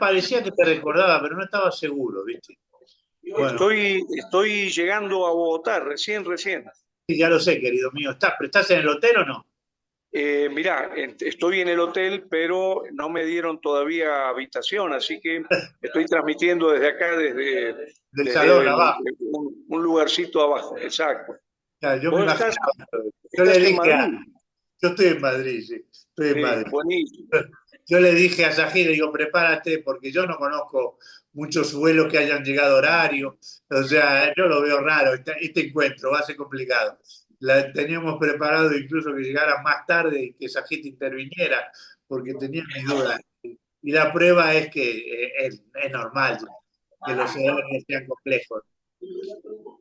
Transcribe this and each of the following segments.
parecía que te recordaba, pero no estaba seguro, ¿viste? Bueno, Estoy llegando a Bogotá, recién. sí, ya lo sé, querido mío. ¿Pero estás en el hotel o no? Mirá, estoy en el hotel, pero no me dieron todavía habitación, así que estoy transmitiendo desde acá, Del salón desde abajo. un lugarcito abajo. Exacto. Claro, yo me ¿Vos imaginaba. Yo le estás en dije Madrid? yo estoy en Madrid, sí, estoy en Sí, Madrid. buenísimo. Yo le dije a Sajid, digo, prepárate, porque yo no conozco muchos vuelos que hayan llegado a horario. O sea, yo lo veo raro, este encuentro va a ser complicado. Teníamos preparado incluso que llegara más tarde y que Sajid interviniera, porque tenía mis dudas. Y la prueba es que es normal que los horarios sean complejos.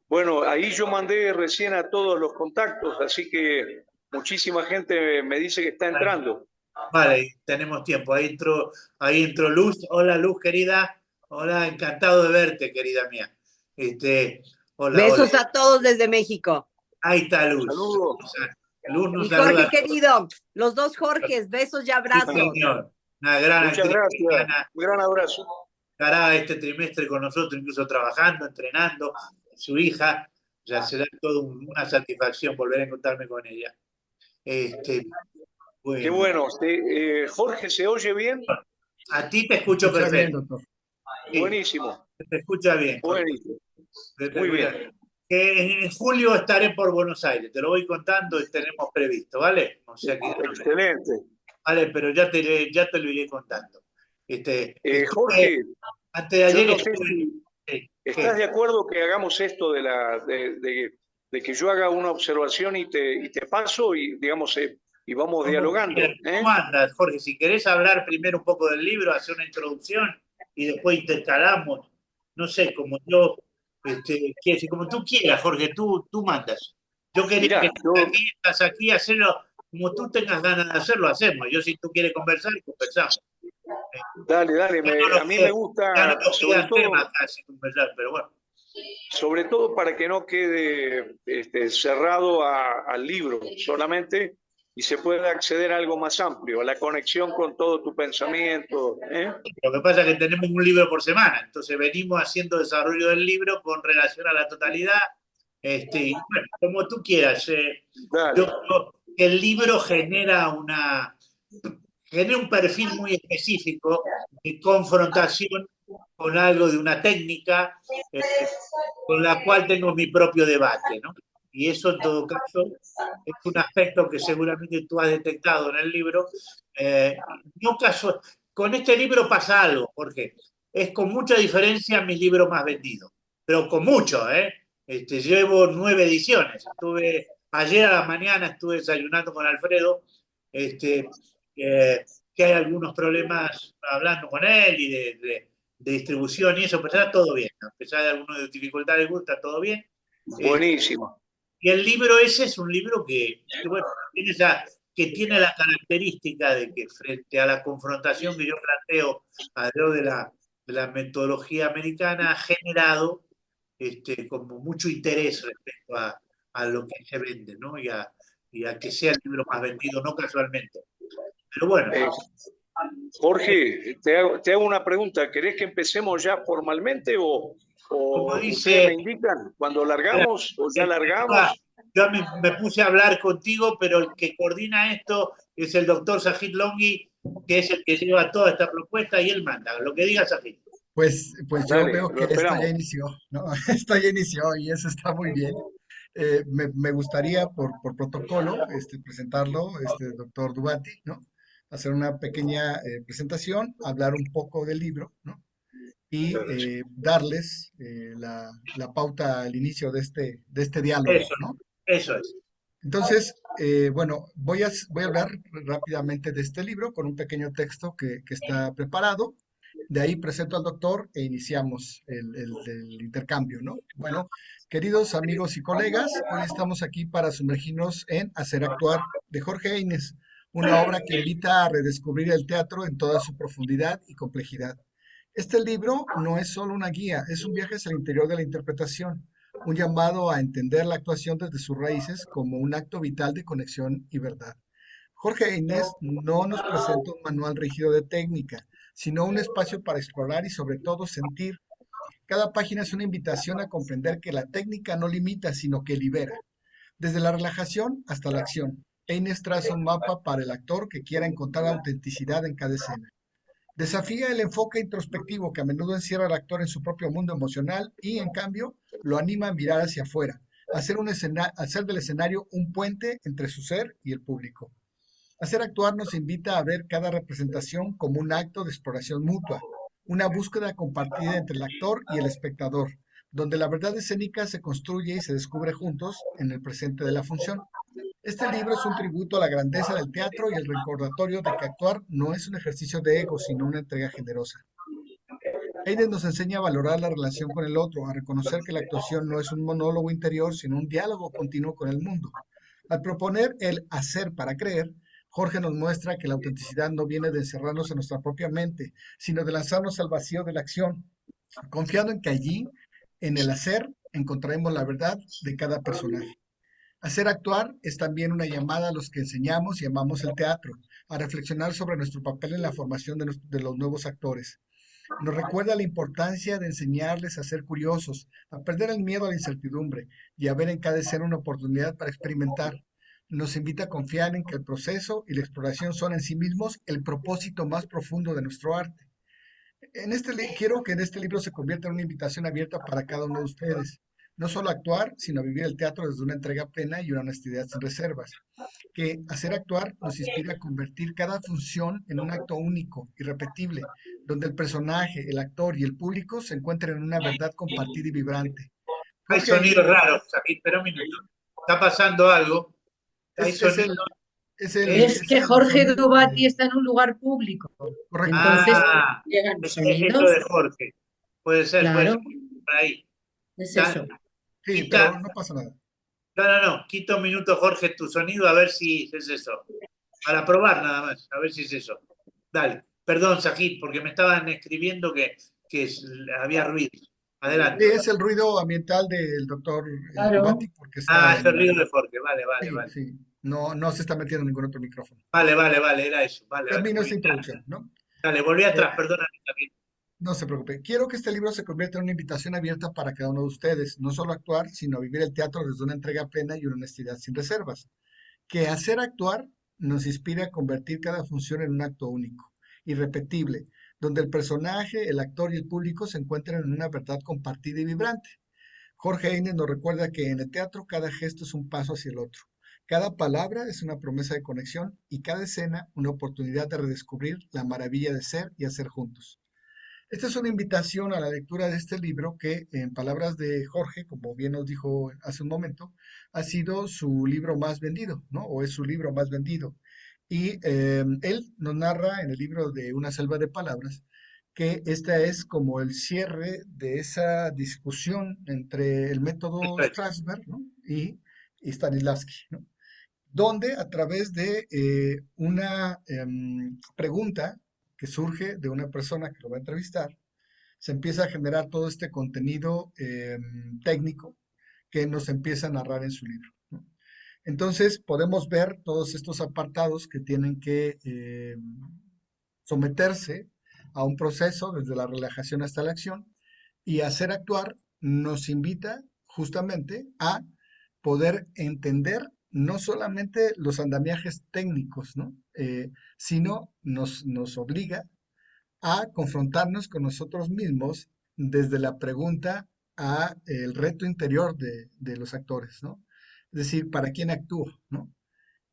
Bueno, ahí yo mandé recién a todos los contactos, así que muchísima gente me dice que está entrando. Vale, tenemos tiempo. Ahí entró Luz. Hola, Luz, querida. Hola, encantado de verte, querida mía. Este, hola, hola. Besos a todos desde México. Ahí está Luz. Saludos. Luz nos Mi saluda Jorge a todos. querido, los dos Jorges, besos y Sí, abrazos. señor. Una gran Muchas actriz gracias. mexicana. Un gran abrazo. Estará este trimestre con nosotros, incluso trabajando, entrenando. Su hija. Ya será todo una satisfacción volver a encontrarme con ella. Este, Qué bueno. bueno. Jorge, ¿se oye bien? A ti te Se escucho escucha bien, perfecto. doctor. Sí, Buenísimo. te escucha bien, Jorge. Buenísimo. Te Muy escucha. bien. Que en julio estaré por Buenos Aires, te lo voy contando y tenemos previsto, ¿vale? O sea que, Excelente. vale, pero ya te lo iré contando. Estuve, Jorge, antes de yo ayer no sé estuve, si estás ¿qué? de acuerdo que hagamos esto de que yo haga una observación y te paso y, digamos, y vamos ¿Cómo quieras? dialogando, ¿eh? ¿Cómo andas, Jorge? Si querés hablar primero un poco del libro, hacer una introducción y después intercalamos, no sé, como tú quieras, Jorge, tú mandas. Yo quería que Mirá, estás aquí, hacerlo como tú tengas ganas de hacerlo, hacemos. Yo si tú quieres conversar, conversamos. dale, Ya no a nos mí me queda- ya no gusta, nos quedan temas casi conversar, pero bueno. sobre todo para que no quede cerrado al libro solamente y se pueda acceder a algo más amplio, a la conexión con todo tu pensamiento, ¿eh? Lo que pasa es que tenemos un libro por semana, entonces venimos haciendo desarrollo del libro con relación a la totalidad. Y bueno, como tú quieras. Dale, Yo creo que el libro genera un perfil muy específico de confrontación con algo de una técnica eh, con la cual tengo mi propio debate, ¿no? Y eso en todo caso es un aspecto que seguramente tú has detectado en el libro. Eh, no caso, con este libro pasa algo, Jorge. Es con mucha diferencia mi libro más vendido, pero con mucho, ¿eh? Llevo 9 ediciones. Ayer a la mañana estuve desayunando con Alfredo, este, que hay algunos problemas hablando con él y de distribución y eso, pero está todo bien, ¿no? A pesar de algunas dificultades, está todo bien. Eh, buenísimo. y el libro ese es un libro bueno, que tiene la característica de que frente a la confrontación que yo planteo alrededor de la metodología americana, ha generado como mucho interés respecto a lo que se vende, ¿no? Y a que sea el libro más vendido, no casualmente. Pero bueno, Eh, Jorge, te hago una pregunta. ¿Querés que empecemos ya formalmente como o ustedes me dice, indican cuando largamos o ya el que iba- largamos? yo me puse a hablar contigo, pero el que coordina esto es el doctor Sajid Longhi, que es el que lleva toda esta propuesta y él manda. Lo que diga Sajid. Pues yo Dale, veo lo que esto ya esperamos. inició, ¿no? Esto ya inició y eso está muy bien. Me gustaría por protocolo presentarlo, doctor Dubati, ¿no? Hacer una pequeña presentación, hablar un poco del libro, ¿no? Y darles la pauta al inicio de este diálogo, Eso, ¿no? eso es. Entonces, bueno, voy a hablar rápidamente de este libro con un pequeño texto que está preparado. De ahí presento al doctor e iniciamos el intercambio, ¿no? Bueno, queridos amigos y colegas, hoy estamos aquí para sumergirnos en Hacer Actuar de Jorge Eines, una obra que invita a redescubrir el teatro en toda su profundidad y complejidad. Este libro no es solo una guía, es un viaje hacia el interior de la interpretación, un llamado a entender la actuación desde sus raíces como un acto vital de conexión y verdad. Jorge Inés no nos presenta un manual rígido de técnica, sino un espacio para explorar y sobre todo sentir. Cada página es una invitación a comprender que la técnica no limita, sino que libera. Desde la relajación hasta la acción, Eines traza un mapa para el actor que quiera encontrar autenticidad en cada escena. Desafía el enfoque introspectivo que a menudo encierra al actor en su propio mundo emocional y, en cambio, lo anima a mirar hacia afuera, a hacer del escenario un puente entre su ser y el público. Hacer actuar nos invita a ver cada representación como un acto de exploración mutua, una búsqueda compartida entre el actor y el espectador, donde la verdad escénica se construye y se descubre juntos en el presente de la función. Este libro es un tributo a la grandeza del teatro y el recordatorio de que actuar no es un ejercicio de ego, sino una entrega generosa. Hayden nos enseña a valorar la relación con el otro, a reconocer que la actuación no es un monólogo interior, sino un diálogo continuo con el mundo. Al proponer el hacer para creer, Jorge nos muestra que la autenticidad no viene de encerrarnos en nuestra propia mente, sino de lanzarnos al vacío de la acción, confiando en que allí, en el hacer, encontraremos la verdad de cada personaje. Hacer actuar es también una llamada a los que enseñamos y amamos el teatro, a reflexionar sobre nuestro papel en la formación de los nuevos actores. Nos recuerda la importancia de enseñarles a ser curiosos, a perder el miedo a la incertidumbre y a ver en cada escena una oportunidad para experimentar. Nos invita a confiar en que el proceso y la exploración son en sí mismos el propósito más profundo de nuestro arte. Quiero que en este libro se convierta en una invitación abierta para cada uno de ustedes. No solo actuar, sino vivir el teatro desde una entrega plena y una honestidad sin reservas. Que hacer actuar nos inspira a convertir cada función en un acto único, irrepetible, donde el personaje, el actor y el público se encuentren en una verdad compartida y vibrante. Hay Jorge sonidos Ayres raros, aquí, espera un minuto. Está pasando algo. Hay es, es sonidos. el, es el, Es es que el Jorge sonido Dubati de... está en un lugar público, Correcto. entonces Ah, llegan los esto de sonidos, Jorge. Puede ser claro, por ahí. es Ta- eso. Sí, pero Quita, no pasa nada. no. Quita un minuto, Jorge, tu sonido, a ver si es eso. Para probar nada más, a ver si es eso. Dale. Perdón, Sajid, porque me estaban escribiendo que había ruido. Sí, Adelante. es el ruido ambiental del doctor Claro, Dubati porque Ah, está es el en... ruido de Jorge. Vale, vale, Sí, vale. sí, no se está metiendo ningún otro micrófono. Vale, era eso. Vale. Termino esta Ubicás. introducción, ¿no? Dale, volví Eh, atrás, perdóname, Sajid. no se preocupe. Quiero que este libro se convierta en una invitación abierta para cada uno de ustedes, no solo actuar, sino vivir el teatro desde una entrega plena y una honestidad sin reservas. Que hacer actuar nos inspira a convertir cada función en un acto único, irrepetible, donde el personaje, el actor y el público se encuentran en una verdad compartida y vibrante. Jorge Heine nos recuerda que en el teatro cada gesto es un paso hacia el otro. Cada palabra es una promesa de conexión y cada escena una oportunidad de redescubrir la maravilla de ser y hacer juntos. Esta es una invitación a la lectura de este libro que, en palabras de Jorge, como bien nos dijo hace un momento, ha sido su libro más vendido, ¿no? O es su libro más vendido. Y él nos narra en el libro de Una selva de palabras que esta es como el cierre de esa discusión entre el método Strasberg, ¿no? y Stanislavski, ¿no? Donde a través de una pregunta que surge de una persona que lo va a entrevistar, se empieza a generar todo este contenido técnico que nos empieza a narrar en su libro, ¿no? Entonces podemos ver todos estos apartados que tienen que someterse a un proceso desde la relajación hasta la acción y hacer actuar nos invita justamente a poder entender no solamente los andamiajes técnicos, ¿no? Sino nos obliga a confrontarnos con nosotros mismos desde la pregunta a el reto interior de los actores, ¿no? Es decir, ¿para quién actúo, no?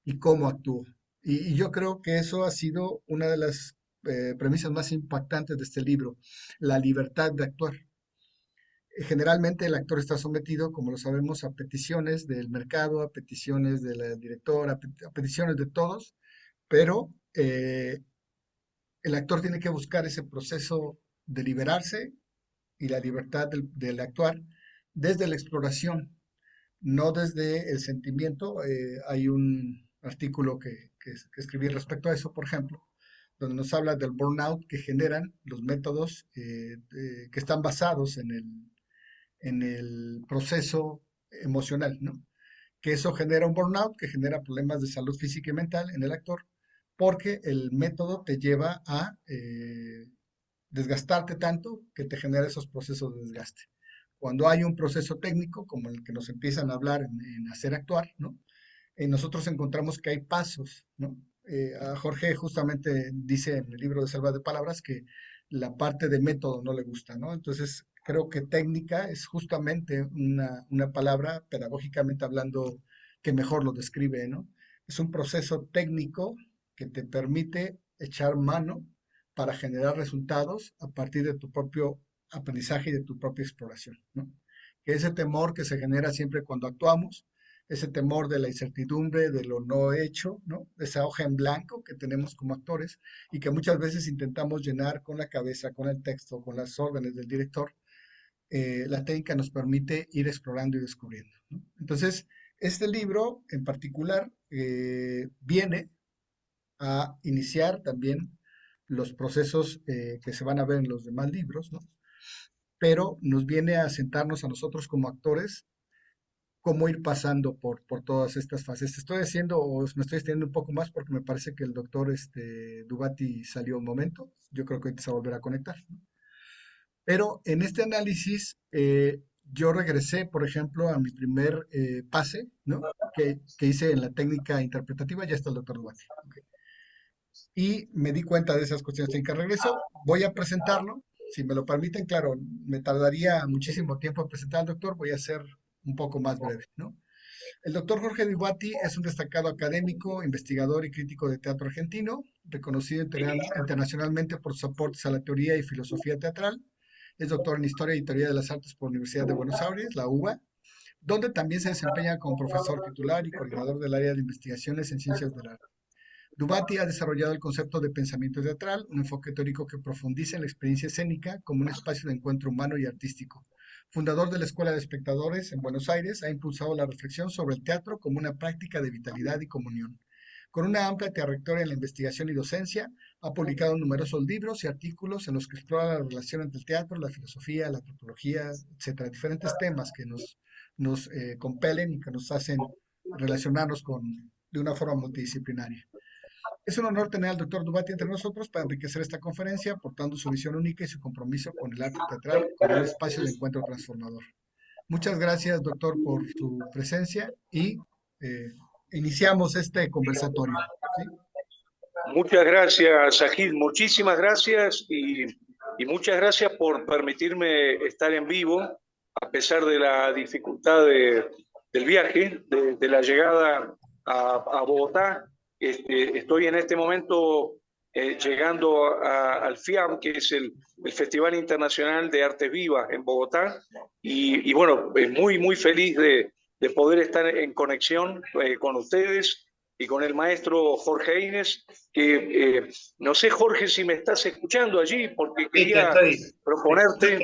Y cómo actúo. Y yo creo que eso ha sido una de las premisas más impactantes de este libro, la libertad de actuar. Generalmente el actor está sometido, como lo sabemos, a peticiones del mercado, a peticiones de la directora, a peticiones de todos, pero el actor tiene que buscar ese proceso de liberarse y la libertad del actuar desde la exploración, no desde el sentimiento. Hay un artículo que escribí respecto a eso, por ejemplo, donde nos habla del burnout que generan los métodos que están basados en el proceso emocional, ¿no? Que eso genera un burnout, que genera problemas de salud física y mental en el actor, porque el método te lleva a desgastarte tanto que te genera esos procesos de desgaste. Cuando hay un proceso técnico, como el que nos empiezan a hablar en hacer actuar, ¿no? Nosotros encontramos que hay pasos, ¿no? A Jorge justamente dice en el libro de Selva de Palabras que la parte de método no le gusta, ¿no? Entonces, creo que técnica es justamente una palabra, pedagógicamente hablando, que mejor lo describe, ¿no? Es un proceso técnico que te permite echar mano para generar resultados a partir de tu propio aprendizaje y de tu propia exploración, ¿no? Que ese temor que se genera siempre cuando actuamos, ese temor de la incertidumbre, de lo no hecho, ¿no? Esa hoja en blanco que tenemos como actores y que muchas veces intentamos llenar con la cabeza, con el texto, con las órdenes del director, la técnica nos permite ir explorando y descubriendo, ¿no? Entonces, este libro en particular viene a iniciar también los procesos que se van a ver en los demás libros, ¿no? Pero nos viene a sentarnos a nosotros como actores cómo ir pasando por todas estas fases. Estoy haciendo, o me estoy extendiendo un poco más porque me parece que el doctor Dubati salió un momento. Yo creo que ahorita se va a volver a conectar, ¿no? Pero en este análisis, yo regresé, por ejemplo, a mi primer pase, ¿no? Que hice en la técnica interpretativa, ya está el doctor Dubati. Ok. Y me di cuenta de esas cuestiones técnicas. Regreso, voy a presentarlo. Si me lo permiten, claro, me tardaría muchísimo tiempo en presentar al doctor, voy a ser un poco más breve, ¿no? El doctor Jorge Dubati es un destacado académico, investigador y crítico de teatro argentino, reconocido internacionalmente por sus aportes a la teoría y filosofía teatral. Es doctor en Historia y Teoría de las Artes por la Universidad de Buenos Aires, la UBA, donde también se desempeña como profesor titular y coordinador del área de investigaciones en ciencias del arte. Dubati ha desarrollado el concepto de pensamiento teatral, un enfoque teórico que profundiza en la experiencia escénica como un espacio de encuentro humano y artístico. Fundador de la Escuela de Espectadores en Buenos Aires, ha impulsado la reflexión sobre el teatro como una práctica de vitalidad y comunión. Con una amplia trayectoria en la investigación y docencia, ha publicado numerosos libros y artículos en los que explora la relación entre el teatro, la filosofía, la antropología, etcétera, diferentes temas que nos compelen y que nos hacen relacionarnos de una forma multidisciplinaria. Es un honor tener al doctor Dubati entre nosotros para enriquecer esta conferencia, aportando su visión única y su compromiso con el arte teatral como un espacio de encuentro transformador. Muchas gracias, doctor, por su presencia y iniciamos este conversatorio, ¿sí? Muchas gracias, Sajid. Muchísimas gracias y muchas gracias por permitirme estar en vivo a pesar de la dificultad del viaje, de la llegada a Bogotá. Estoy en este momento llegando al FIAM, que es el Festival Internacional de Artes Vivas en Bogotá, y bueno, muy, muy feliz de poder estar en conexión con ustedes y con el maestro Jorge Inés, que no sé, Jorge, si me estás escuchando allí, porque quería proponerte...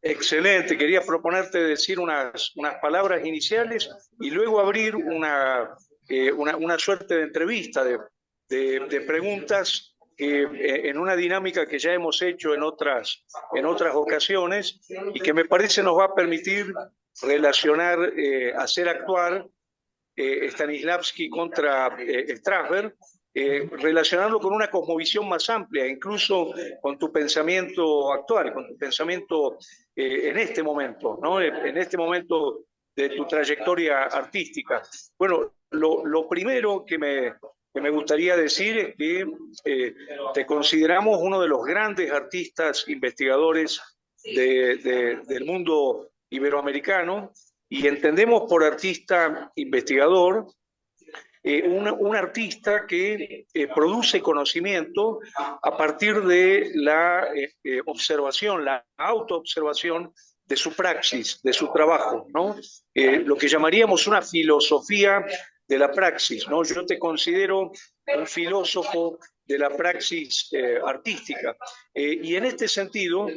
Excelente, quería proponerte decir unas palabras iniciales y luego abrir una suerte de entrevista, de preguntas en una dinámica que ya hemos hecho en otras ocasiones y que me parece nos va a permitir relacionar, hacer actuar Stanislavski contra Strasberg, relacionarlo con una cosmovisión más amplia, incluso con tu pensamiento actual, con tu pensamiento en este momento, ¿no? En este momento de tu trayectoria artística. Bueno, lo primero que me gustaría decir es que te consideramos uno de los grandes artistas investigadores del mundo iberoamericano, y entendemos por artista investigador un artista que produce conocimiento a partir de la observación, la autoobservación de su praxis, de su trabajo, ¿no? Lo que llamaríamos una filosofía de la praxis, ¿no? Yo te considero un filósofo de la praxis artística. Y en este sentido,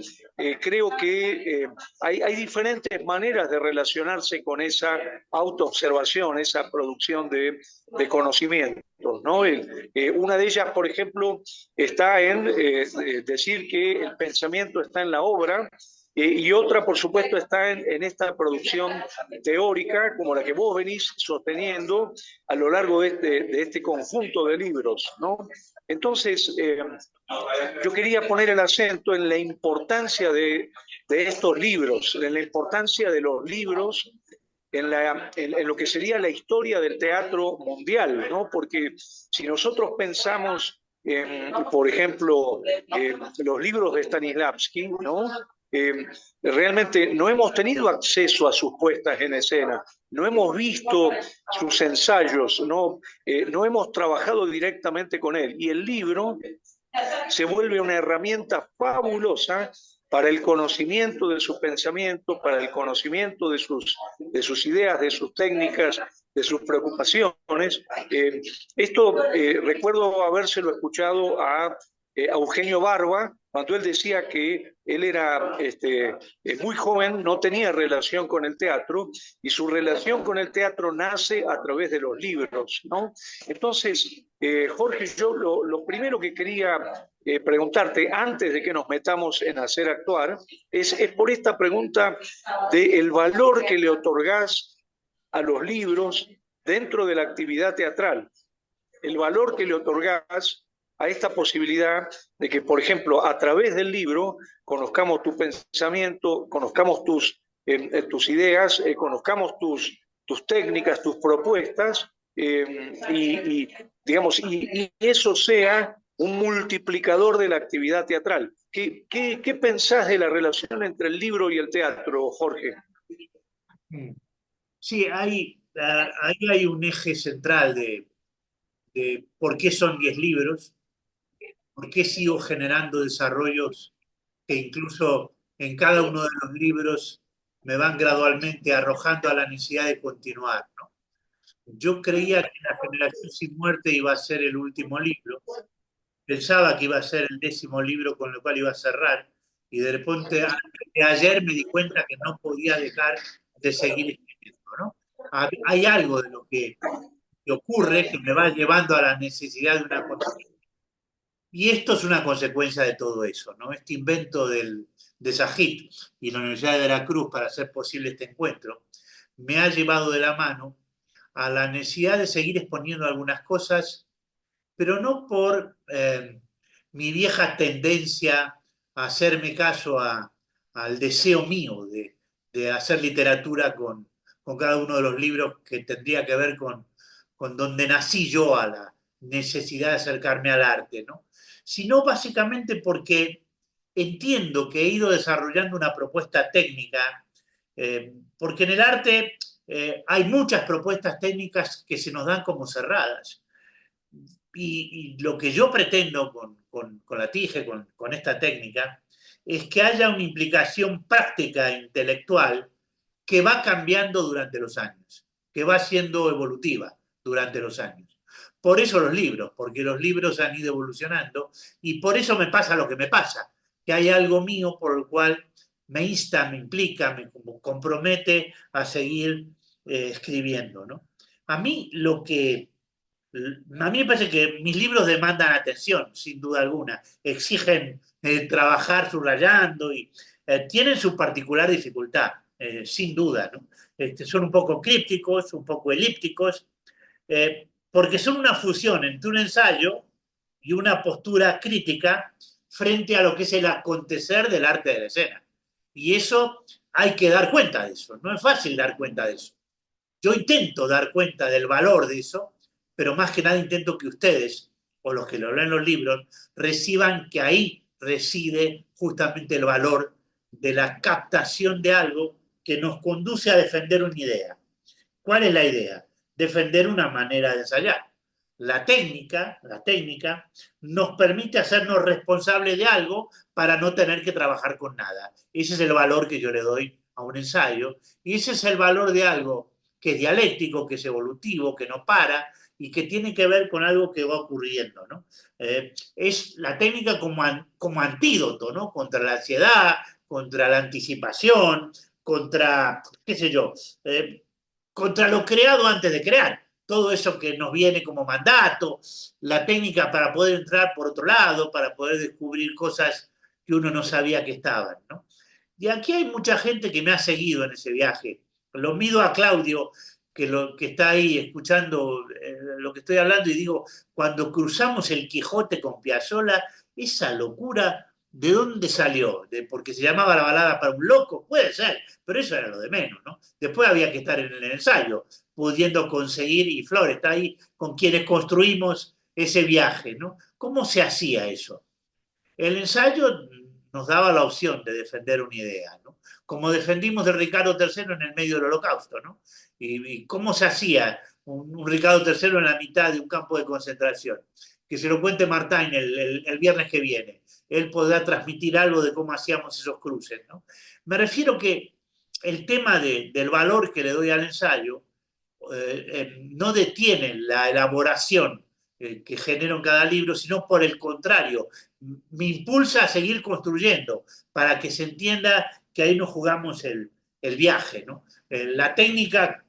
creo que hay diferentes maneras de relacionarse con esa autoobservación, esa producción de conocimientos, ¿no? Una de ellas, por ejemplo, está en decir que el pensamiento está en la obra, Y otra, por supuesto, está en esta producción teórica, como la que vos venís sosteniendo a lo largo de este conjunto de libros, ¿no? Entonces, yo quería poner el acento en la importancia de estos libros, en la importancia de los libros en lo que sería la historia del teatro mundial, ¿no? Porque si nosotros pensamos, por ejemplo, los libros de Stanislavski, ¿no? Realmente no hemos tenido acceso a sus puestas en escena, no hemos visto sus ensayos, no hemos trabajado directamente con él. Y el libro se vuelve una herramienta fabulosa para el conocimiento de su pensamiento, para el conocimiento de sus ideas, de sus técnicas, de sus preocupaciones. Recuerdo habérselo escuchado a Eugenio Barba, cuando él decía que él era muy joven, no tenía relación con el teatro, y su relación con el teatro nace a través de los libros, ¿no? Entonces, Jorge, yo lo primero que quería preguntarte, antes de que nos metamos en hacer actuar, es por esta pregunta del valor que le otorgás a los libros dentro de la actividad teatral, el valor que le otorgás a esta posibilidad de que, por ejemplo, a través del libro conozcamos tu pensamiento, conozcamos tus ideas, conozcamos tus técnicas, tus propuestas, digamos, y eso sea un multiplicador de la actividad teatral. ¿Qué pensás de la relación entre el libro y el teatro, Jorge? Sí, ahí hay un eje central de por qué son 10 libros, por qué sigo generando desarrollos que incluso en cada uno de los libros me van gradualmente arrojando a la necesidad de continuar, ¿no? Yo creía que La generación sin muerte iba a ser el último libro, pensaba que iba a ser el 10º libro con el cual iba a cerrar, y de repente antes de ayer me di cuenta que no podía dejar de seguir escribiendo, ¿no? Hay algo de lo que ocurre que me va llevando a la necesidad de una continuidad. Y esto es una consecuencia de todo eso, ¿no? Este invento de Sajid y la Universidad de Veracruz para hacer posible este encuentro me ha llevado de la mano a la necesidad de seguir exponiendo algunas cosas, pero no por mi vieja tendencia a hacerme caso al deseo mío de hacer literatura con cada uno de los libros que tendría que ver con donde nací yo, a la necesidad de acercarme al arte, ¿no? Sino básicamente porque entiendo que he ido desarrollando una propuesta técnica, porque en el arte hay muchas propuestas técnicas que se nos dan como cerradas. Y lo que yo pretendo con la TIGE, con esta técnica, es que haya una implicación práctica e intelectual que va cambiando durante los años, que va siendo evolutiva durante los años. Por eso los libros, porque los libros han ido evolucionando, y por eso me pasa lo que me pasa, que hay algo mío por el cual me insta, me implica, me compromete a seguir escribiendo, ¿no? A mí me parece que mis libros demandan atención, sin duda alguna. Exigen trabajar subrayando y tienen su particular dificultad, sin duda, ¿no? Son un poco crípticos, un poco elípticos, porque son una fusión entre un ensayo y una postura crítica frente a lo que es el acontecer del arte de la escena. Y eso hay que dar cuenta de eso. No es fácil dar cuenta de eso. Yo intento dar cuenta del valor de eso, pero más que nada intento que ustedes, o los que lo leen los libros, reciban que ahí reside justamente el valor de la captación de algo que nos conduce a defender una idea. ¿Cuál es la idea? Defender una manera de ensayar. La técnica nos permite hacernos responsables de algo para no tener que trabajar con nada. Ese es el valor que yo le doy a un ensayo, y ese es el valor de algo que es dialéctico, que es evolutivo, que no para y que tiene que ver con algo que va ocurriendo, ¿no? Es la técnica como antídoto, ¿no? Contra la ansiedad, contra la anticipación, contra, qué sé yo, contra lo creado antes de crear. Todo eso que nos viene como mandato, la técnica para poder entrar por otro lado, para poder descubrir cosas que uno no sabía que estaban, ¿no? Y aquí hay mucha gente que me ha seguido en ese viaje. Lo mido a Claudio, que está ahí escuchando lo que estoy hablando, y digo, cuando cruzamos el Quijote con Piazzolla, esa locura, ¿de dónde salió? Porque se llamaba La balada para un loco, puede ser, pero eso era lo de menos, ¿no? Después había que estar en el ensayo, pudiendo conseguir, y Flor está ahí con quienes construimos ese viaje, ¿no? ¿Cómo se hacía eso? El ensayo nos daba la opción de defender una idea, ¿no? Como defendimos de Ricardo III en el medio del Holocausto, ¿no? Y cómo se hacía un Ricardo III en la mitad de un campo de concentración. Que se lo cuente Martín el viernes que viene. Él podrá transmitir algo de cómo hacíamos esos cruces, ¿no? Me refiero que el tema del valor que le doy al ensayo no detiene la elaboración que genero en cada libro, sino por el contrario, me impulsa a seguir construyendo para que se entienda que ahí nos jugamos el viaje, ¿no? La técnica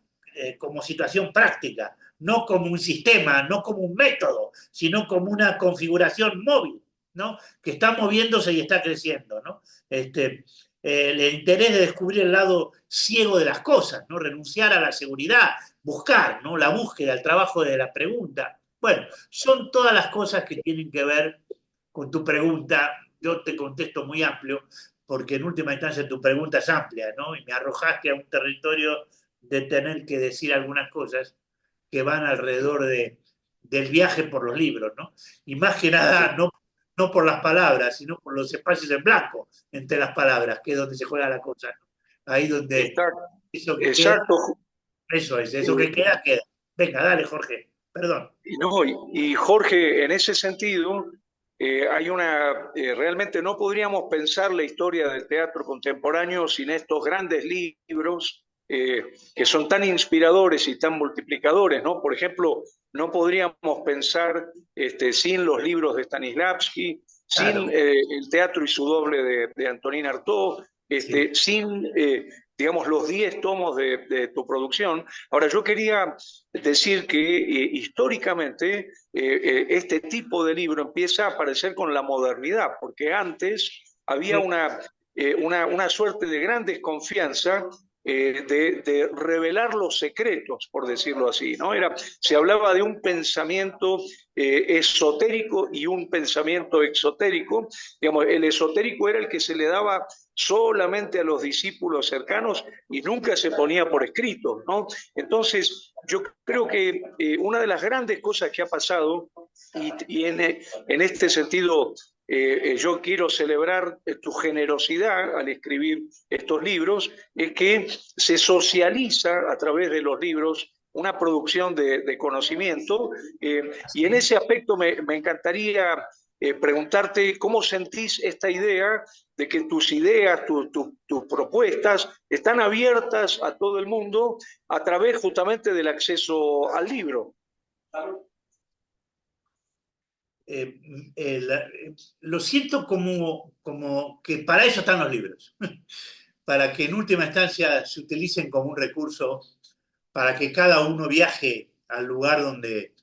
como situación práctica, no como un sistema, no como un método, sino como una configuración móvil, ¿no? Que está moviéndose y está creciendo, ¿no? El interés de descubrir el lado ciego de las cosas, ¿no? Renunciar a la seguridad, buscar, ¿no? La búsqueda, el trabajo de la pregunta. Bueno, son todas las cosas que tienen que ver con tu pregunta. Yo te contesto muy amplio, porque en última instancia tu pregunta es amplia, ¿no? Y me arrojaste a un territorio de tener que decir algunas cosas que van alrededor del viaje por los libros, ¿no? Y más que nada, no por las palabras, sino por los espacios en blanco entre las palabras, que es donde se juega la cosa, ¿no? Ahí donde Exacto, eso que queda, exacto. eso es, eso que queda, queda. Venga, dale, Jorge, perdón. No, y Jorge, en ese sentido, hay realmente no podríamos pensar la historia del teatro contemporáneo sin estos grandes libros que son tan inspiradores y tan multiplicadores, ¿no? Por ejemplo, no podríamos pensar sin los libros de Stanislavski, Claro, sin el teatro y su doble de Antonín Artaud, sí. sin, digamos, los 10 tomos de tu producción. Ahora, yo quería decir que históricamente este tipo de libro empieza a aparecer con la modernidad, porque antes había una suerte de gran desconfianza de revelar los secretos, por decirlo así, ¿no? Se hablaba de un pensamiento esotérico y un pensamiento exotérico. Digamos, el esotérico era el que se le daba solamente a los discípulos cercanos y nunca se ponía por escrito, ¿no? Entonces, yo creo que una de las grandes cosas que ha pasado, y en este sentido yo quiero celebrar tu generosidad al escribir estos libros, es que se socializa a través de los libros una producción de conocimiento, y en ese aspecto me encantaría preguntarte cómo sentís esta idea de que tus ideas, tus propuestas están abiertas a todo el mundo a través justamente del acceso al libro. eh, lo siento como que para eso están los libros, para que en última instancia se utilicen como un recurso para que cada uno viaje al lugar donde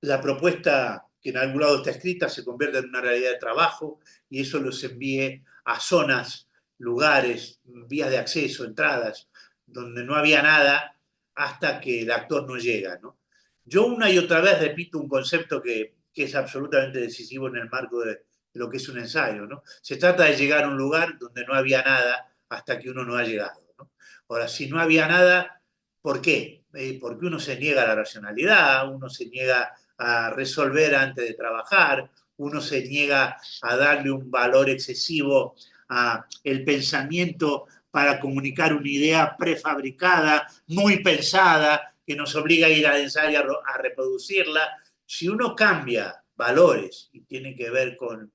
la propuesta que en algún lado está escrita se convierta en una realidad de trabajo y eso los envíe a zonas, lugares, vías de acceso, entradas, donde no había nada hasta que el actor no llega, ¿no? Yo una y otra vez repito un concepto que es absolutamente decisivo en el marco de lo que es un ensayo, ¿no? Se trata de llegar a un lugar donde no había nada hasta que uno no ha llegado, ¿no? Ahora, si no había nada, ¿por qué? Porque uno se niega a la racionalidad, uno se niega a resolver antes de trabajar, uno se niega a darle un valor excesivo a el pensamiento para comunicar una idea prefabricada, muy pensada, que nos obliga a ir al ensayo a reproducirla. Si uno cambia valores y tiene que ver con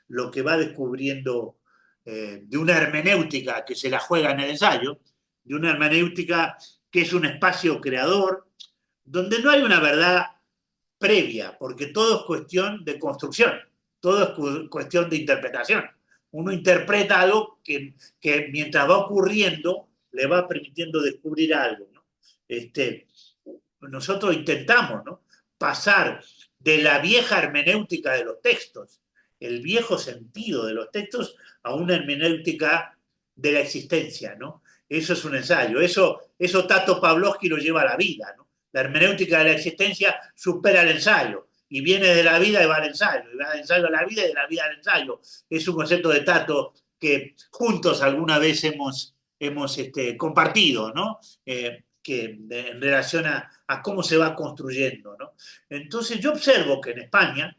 lo que va descubriendo de una hermenéutica que se la juega en el ensayo, de una hermenéutica que es un espacio creador, donde no hay una verdad previa, porque todo es cuestión de construcción, todo es cuestión de interpretación. Uno interpreta algo que mientras va ocurriendo le va permitiendo descubrir algo, ¿no? Nosotros intentamos, ¿no?, pasar de la vieja hermenéutica de los textos, el viejo sentido de los textos a una hermenéutica de la existencia, ¿no? Eso es un ensayo. Eso Tato Pavlovsky lo lleva a la vida, ¿no? La hermenéutica de la existencia supera el ensayo y viene de la vida y va al ensayo, y va del ensayo a la vida y de la vida al ensayo. Es un concepto de Tato que juntos alguna vez hemos compartido, ¿no? En relación a cómo se va construyendo, ¿no? Entonces yo observo que en España,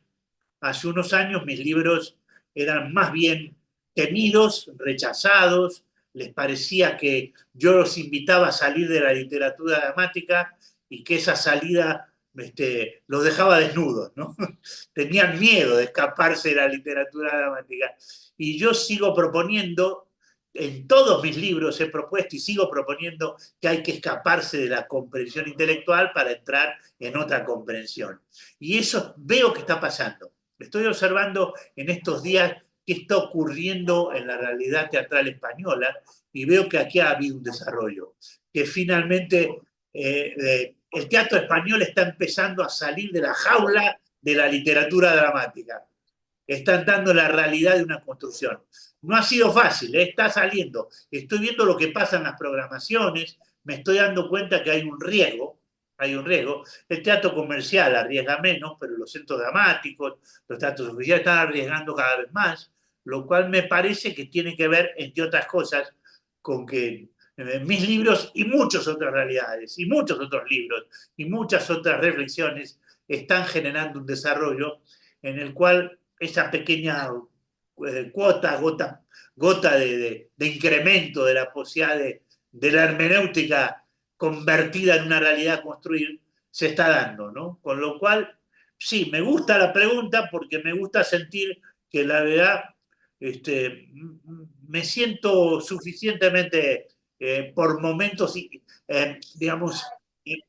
hace unos años mis libros eran más bien temidos, rechazados, les parecía que yo los invitaba a salir de la literatura dramática y que esa salida los dejaba desnudos, ¿no? Tenían miedo de escaparse de la literatura dramática. Y yo sigo proponiendo, en todos mis libros he propuesto y sigo proponiendo que hay que escaparse de la comprensión intelectual para entrar en otra comprensión. Y eso veo que está pasando. Estoy observando en estos días qué está ocurriendo en la realidad teatral española y veo que aquí ha habido un desarrollo, que finalmente el teatro español está empezando a salir de la jaula de la literatura dramática. Están dando la realidad de una construcción. No ha sido fácil, está saliendo. Estoy viendo lo que pasa en las programaciones, me estoy dando cuenta que hay un riesgo. El teatro comercial arriesga menos, pero los centros dramáticos, los teatros oficiales están arriesgando cada vez más, lo cual me parece que tiene que ver, entre otras cosas, con que mis libros y muchas otras realidades, y muchos otros libros, y muchas otras reflexiones están generando un desarrollo en el cual esa pequeña gota de incremento de la posibilidad de la hermenéutica convertida en una realidad a construir, se está dando, ¿no? Con lo cual, sí, me gusta la pregunta porque me gusta sentir que la verdad me siento suficientemente por momentos, digamos,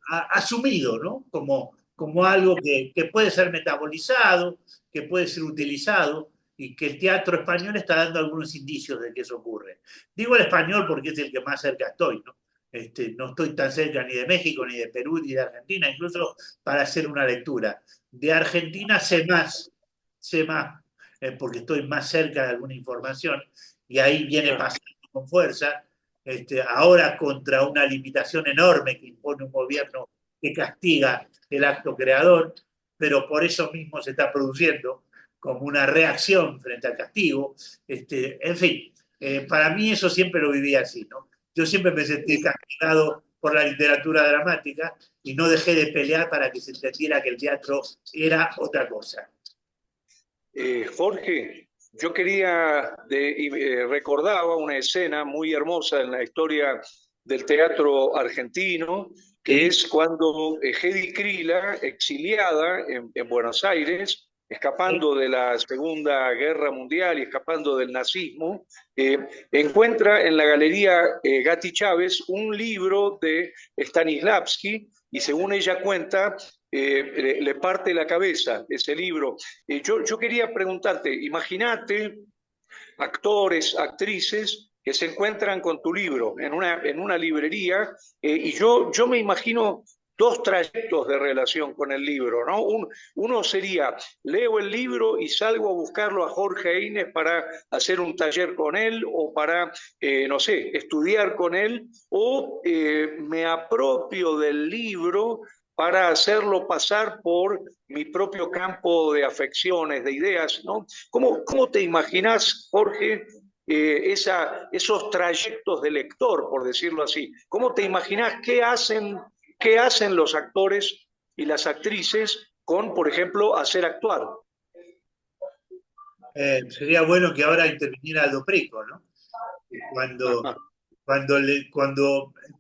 asumido, ¿no? Como algo que puede ser metabolizado, que puede ser utilizado y que el teatro español está dando algunos indicios de que eso ocurre. Digo el español porque es el que más cerca estoy, ¿no? No estoy tan cerca ni de México, ni de Perú, ni de Argentina, incluso para hacer una lectura. De Argentina sé más porque estoy más cerca de alguna información y ahí viene pasando con fuerza, ahora contra una limitación enorme que impone un gobierno que castiga el acto creador, pero por eso mismo se está produciendo como una reacción frente al castigo. En fin, para mí eso siempre lo viví así, ¿no? Yo siempre me sentí castigado por la literatura dramática y no dejé de pelear para que se entendiera que el teatro era otra cosa. Jorge, yo recordaba una escena muy hermosa en la historia del teatro argentino, que es cuando Hedy Krila, exiliada en Buenos Aires, escapando de la Segunda Guerra Mundial y escapando del nazismo, encuentra en la Galería Gatti Chávez un libro de Stanislavski y según ella cuenta, le parte la cabeza ese libro. Yo quería preguntarte, imagínate actores, actrices que se encuentran con tu libro en una librería y yo me imagino dos trayectos de relación con el libro, ¿no? Uno sería, leo el libro y salgo a buscarlo a Jorge Eynes para hacer un taller con él o para, no sé, estudiar con él, o me apropio del libro para hacerlo pasar por mi propio campo de afecciones, de ideas, ¿no? ¿Cómo te imaginas, Jorge, esos trayectos de lector, por decirlo así? ¿Cómo te imaginas qué hacen los actores y las actrices con, por ejemplo, hacer actuar? Sería bueno que ahora interviniera Aldo Prico, ¿no?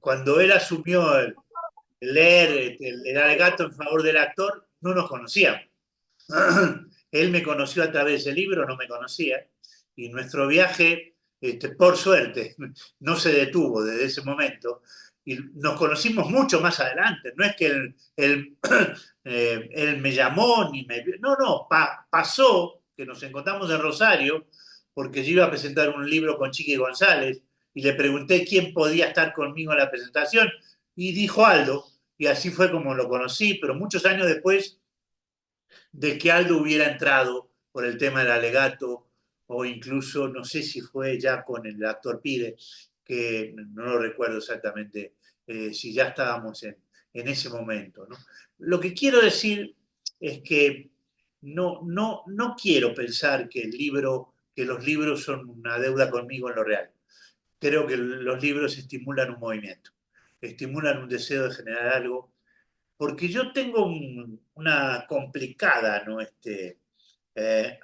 Cuando él asumió leer el alegato en favor del actor, no nos conocíamos. Él me conoció a través del libro, no me conocía, y nuestro viaje, por suerte, no se detuvo desde ese momento, y nos conocimos mucho más adelante. No es que él me llamó ni me... No, pasó que nos encontramos en Rosario, porque yo iba a presentar un libro con Chiqui González, y le pregunté quién podía estar conmigo en la presentación, y dijo Aldo, y así fue como lo conocí, pero muchos años después de que Aldo hubiera entrado por el tema del alegato, o incluso, no sé si fue ya con el actor Pide, que no lo recuerdo exactamente si ya estábamos en ese momento, ¿no? Lo que quiero decir es que no quiero pensar que los libros son una deuda conmigo en lo real. Creo que los libros estimulan un movimiento, estimulan un deseo de generar algo, porque yo tengo una complicada, ¿no?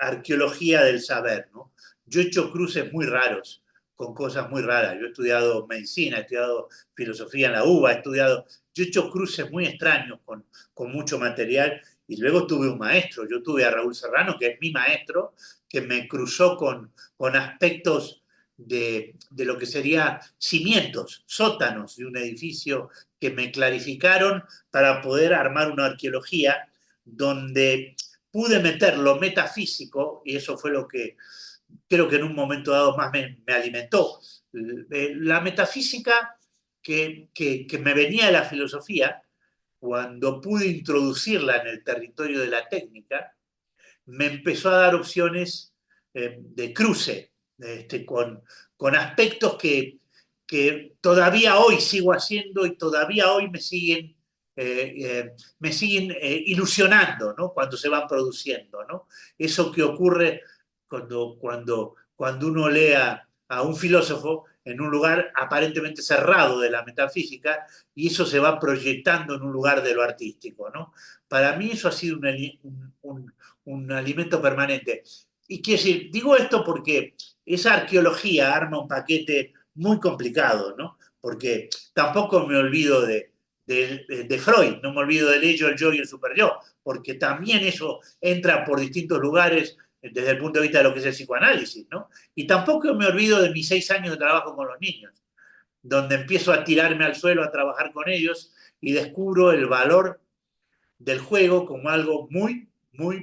Arqueología del saber, ¿no? Yo he hecho cruces muy raros con cosas muy raras. Yo he estudiado medicina, he estudiado filosofía en la UBA, yo he hecho cruces muy extraños con mucho material y luego tuve un maestro. Yo tuve a Raúl Serrano, que es mi maestro, que me cruzó con aspectos de lo que sería cimientos, sótanos de un edificio que me clarificaron para poder armar una arqueología donde pude meter lo metafísico, y eso fue lo que creo que en un momento dado más me alimentó. La metafísica que me venía de la filosofía, cuando pude introducirla en el territorio de la técnica, me empezó a dar opciones de cruce con aspectos que todavía hoy sigo haciendo y todavía hoy me siguen ilusionando, ¿no? Cuando se van produciendo, ¿no? Eso que ocurre cuando uno lee a un filósofo en un lugar aparentemente cerrado de la metafísica y eso se va proyectando en un lugar de lo artístico, ¿no? Para mí eso ha sido un alimento permanente. Y quiero decir, digo esto porque esa arqueología arma un paquete muy complicado, ¿no? Porque tampoco me olvido de Freud, no me olvido del ello, el yo y el superyo, porque también eso entra por distintos lugares desde el punto de vista de lo que es el psicoanálisis, ¿no? Y tampoco me olvido de mis 6 años de trabajo con los niños, donde empiezo a tirarme al suelo a trabajar con ellos y descubro el valor del juego como algo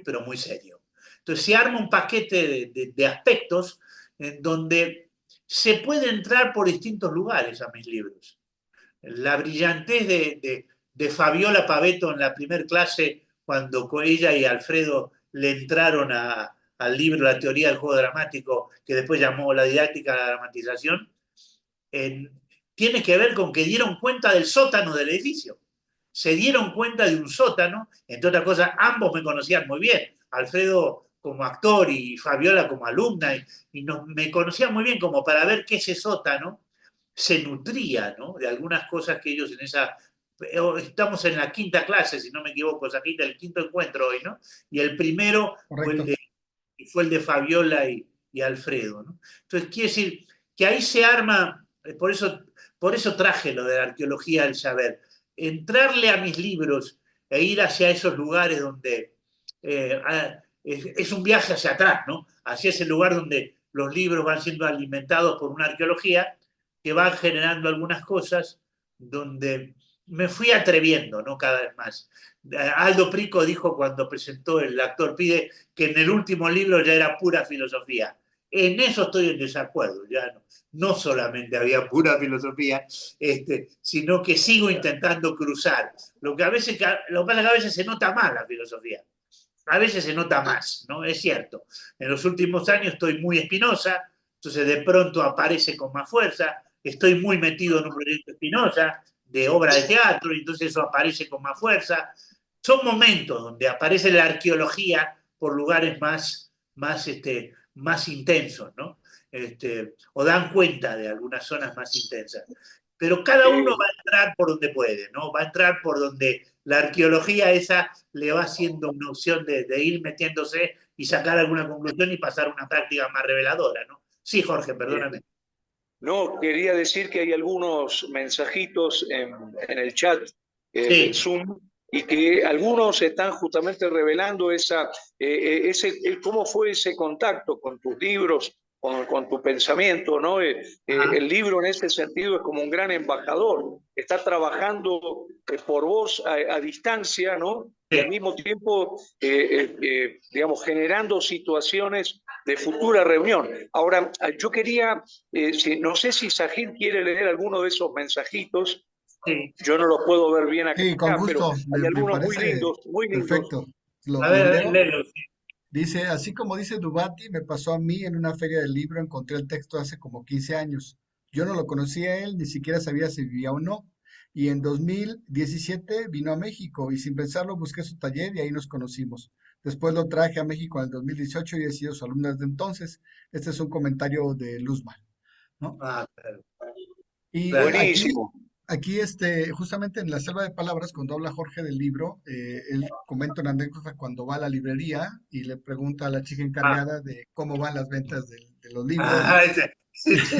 pero muy serio. Entonces se arma un paquete de aspectos en donde se puede entrar por distintos lugares a mis libros. La brillantez de Fabiola Paveto en la primer clase, cuando ella y Alfredo le entraron al libro La teoría del juego dramático, que después llamó La didáctica de la dramatización, tiene que ver con que dieron cuenta del sótano del edificio. Se dieron cuenta de un sótano, entre otras cosas, ambos me conocían muy bien, Alfredo como actor y Fabiola como alumna, me conocían muy bien como para ver que ese sótano se nutría, ¿no? De algunas cosas que ellos en esa... Estamos en la quinta clase, si no me equivoco, el quinto encuentro hoy, ¿no? Y el primero fue el de Fabiola y Alfredo, ¿no? Entonces, quiere decir que ahí se arma, por eso traje lo de la arqueología del saber, entrarle a mis libros e ir hacia esos lugares donde es un viaje hacia atrás, ¿no? Hacia ese lugar donde los libros van siendo alimentados por una arqueología que van generando algunas cosas donde me fui atreviendo, ¿no? Cada vez más. Aldo Prico dijo cuando presentó El actor Pide que en el último libro ya era pura filosofía. En eso estoy en desacuerdo, ya no solamente había pura filosofía, sino que sigo intentando cruzar. Lo que pasa es que a veces se nota más la filosofía, a veces se nota más, ¿no? Es cierto. En los últimos años estoy muy Spinoza, entonces de pronto aparece con más fuerza, estoy muy metido en un proyecto Spinoza, de obra de teatro, y entonces eso aparece con más fuerza. Son momentos donde aparece la arqueología por lugares más intensos, ¿no? O dan cuenta de algunas zonas más intensas. Pero cada uno va a entrar por donde puede, ¿no? Va a entrar por donde la arqueología esa le va haciendo una opción de ir metiéndose y sacar alguna conclusión y pasar a una práctica más reveladora, ¿no? Sí, Jorge, perdóname. No, quería decir que hay algunos mensajitos en el chat del Zoom y que algunos están justamente revelando cómo fue ese contacto con tus libros, con tu pensamiento, ¿no? El libro en ese sentido es como un gran embajador, está trabajando por vos a distancia, ¿no? Y al mismo tiempo, digamos, generando situaciones de futura reunión. Ahora, yo quería, no sé si Sahil quiere leer alguno de esos mensajitos. Sí. Yo no los puedo ver bien acá, Sí, con pero gusto. hay Me algunos muy parece lindos, muy lindos. perfecto. A ver, leo? léelo. Sí. Dice, así como dice Dubati, me pasó a mí en una feria del libro, encontré el texto hace como 15 años. Yo no lo conocía a él, ni siquiera sabía si vivía o no. Y en 2017 vino a México y sin pensarlo busqué su taller y ahí nos conocimos. Después lo traje a México en el 2018 y he sido su alumna desde entonces. Este es un comentario de Luzma, ¿no? Ah, claro, Y claro. aquí justamente en la selva de palabras, cuando habla Jorge del libro, él comenta una anécdota cuando va a la librería y le pregunta a la chica Ah, encargada de cómo van las ventas de los libros, ah, ¿no? Y es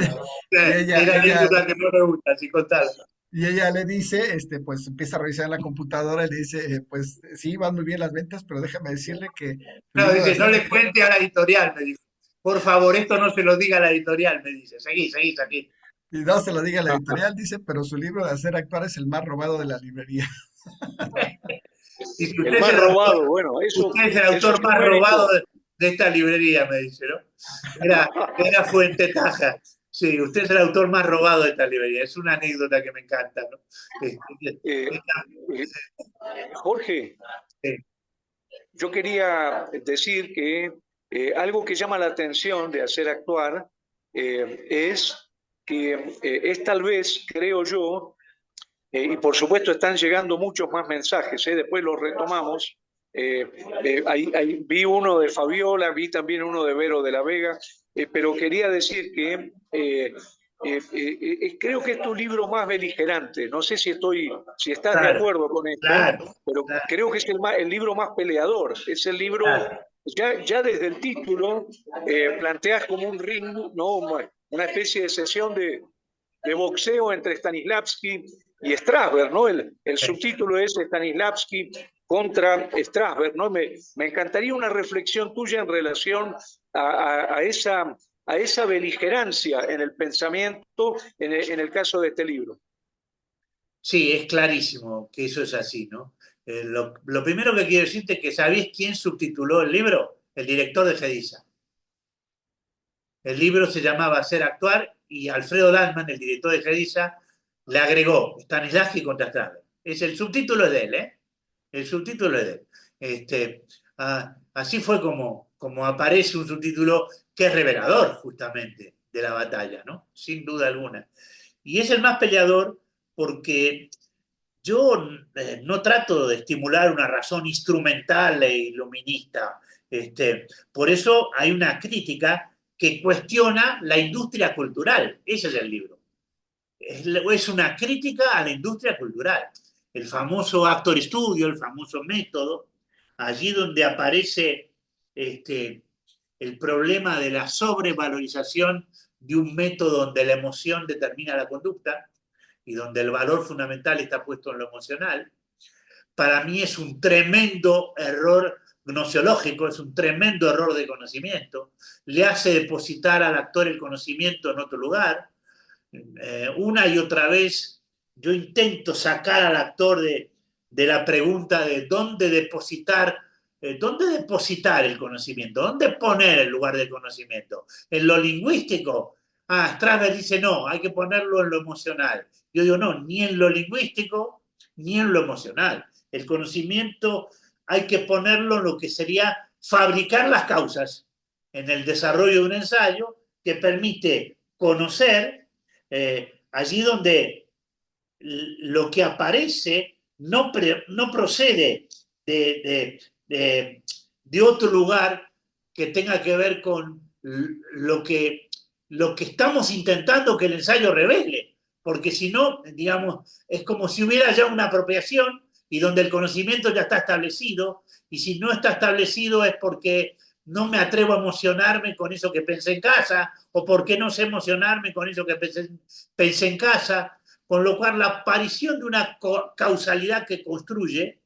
la ella, anécdota que no me gusta, sin contar. y ella le dice, pues empieza a revisar en la computadora y le dice, pues sí, van muy bien las ventas, pero déjame decirle que su No, libro de dice, no hacer le cuente a la editorial, me dice. Por favor, esto no se lo diga a la editorial, me dice. Seguí, seguí, seguí. y no se lo diga a la editorial, dice, pero su libro de hacer actuar es el más robado de la librería. Dice, El más robado, bueno, usted es el eso autor es un más robado mérito. de esta librería, me dice, ¿no? Era Fuente Taja. Sí, usted es el autor más robado de esta librería. Es una anécdota que me encanta, ¿no? Este, Eh, eh, Jorge, este, yo quería decir que algo que llama la atención de hacer actuar es que es tal vez, creo yo, y por supuesto están llegando muchos más mensajes, después los retomamos. Ahí vi uno de Fabiola, vi también uno de Vero de la Vega, pero quería decir que creo que es tu libro más beligerante. No sé si estás de claro, acuerdo con esto, claro, pero claro, creo que es el libro más peleador. Es el libro, claro. ya desde el título, planteas como un ring, ¿no? Una especie de sesión de boxeo entre Stanislavski y Strasberg, ¿no? El subtítulo es Stanislavski contra Strasberg, ¿no? Me encantaría una reflexión tuya en relación a esa beligerancia en el pensamiento en el caso de este libro. Sí, es clarísimo que eso es así, ¿no? Lo primero que quiero decirte es que ¿sabés quién subtituló el libro? El director de Gedisa. El libro se llamaba Hacer Actuar y Alfredo Landman, el director de Gedisa, le agregó Stanislavski contra Strasberg. El subtítulo es de él, ¿eh? El subtítulo es de él. Así fue como aparece un subtítulo que es revelador, justamente, de la batalla, ¿no? Sin duda alguna. Y es el más peleador porque yo no trato de estimular una razón instrumental e iluminista. Por eso hay una crítica que cuestiona la industria cultural. Ese es el libro. Es una crítica a la industria cultural. El famoso actor estudio, el famoso método, allí donde aparece el problema de la sobrevalorización de un método donde la emoción determina la conducta y donde el valor fundamental está puesto en lo emocional, para mí es un tremendo error gnosiológico, es un tremendo error de conocimiento, le hace depositar al actor el conocimiento en otro lugar. Una y otra vez yo intento sacar al actor de la pregunta de dónde depositar el conocimiento, dónde poner el lugar del conocimiento. En lo lingüístico, Strasberg dice no, hay que ponerlo en lo emocional. Yo digo no, ni en lo lingüístico ni en lo emocional. El conocimiento hay que ponerlo en lo que sería fabricar las causas en el desarrollo de un ensayo que permite conocer allí donde lo que aparece no procede de otro lugar que tenga que ver con lo que estamos intentando que el ensayo revele, porque si no, digamos, es como si hubiera ya una apropiación y donde el conocimiento ya está establecido, y si no está establecido es porque no me atrevo a emocionarme con eso que pensé en casa, o porque no sé emocionarme con eso que pensé en casa, con lo cual la aparición de una causalidad que construye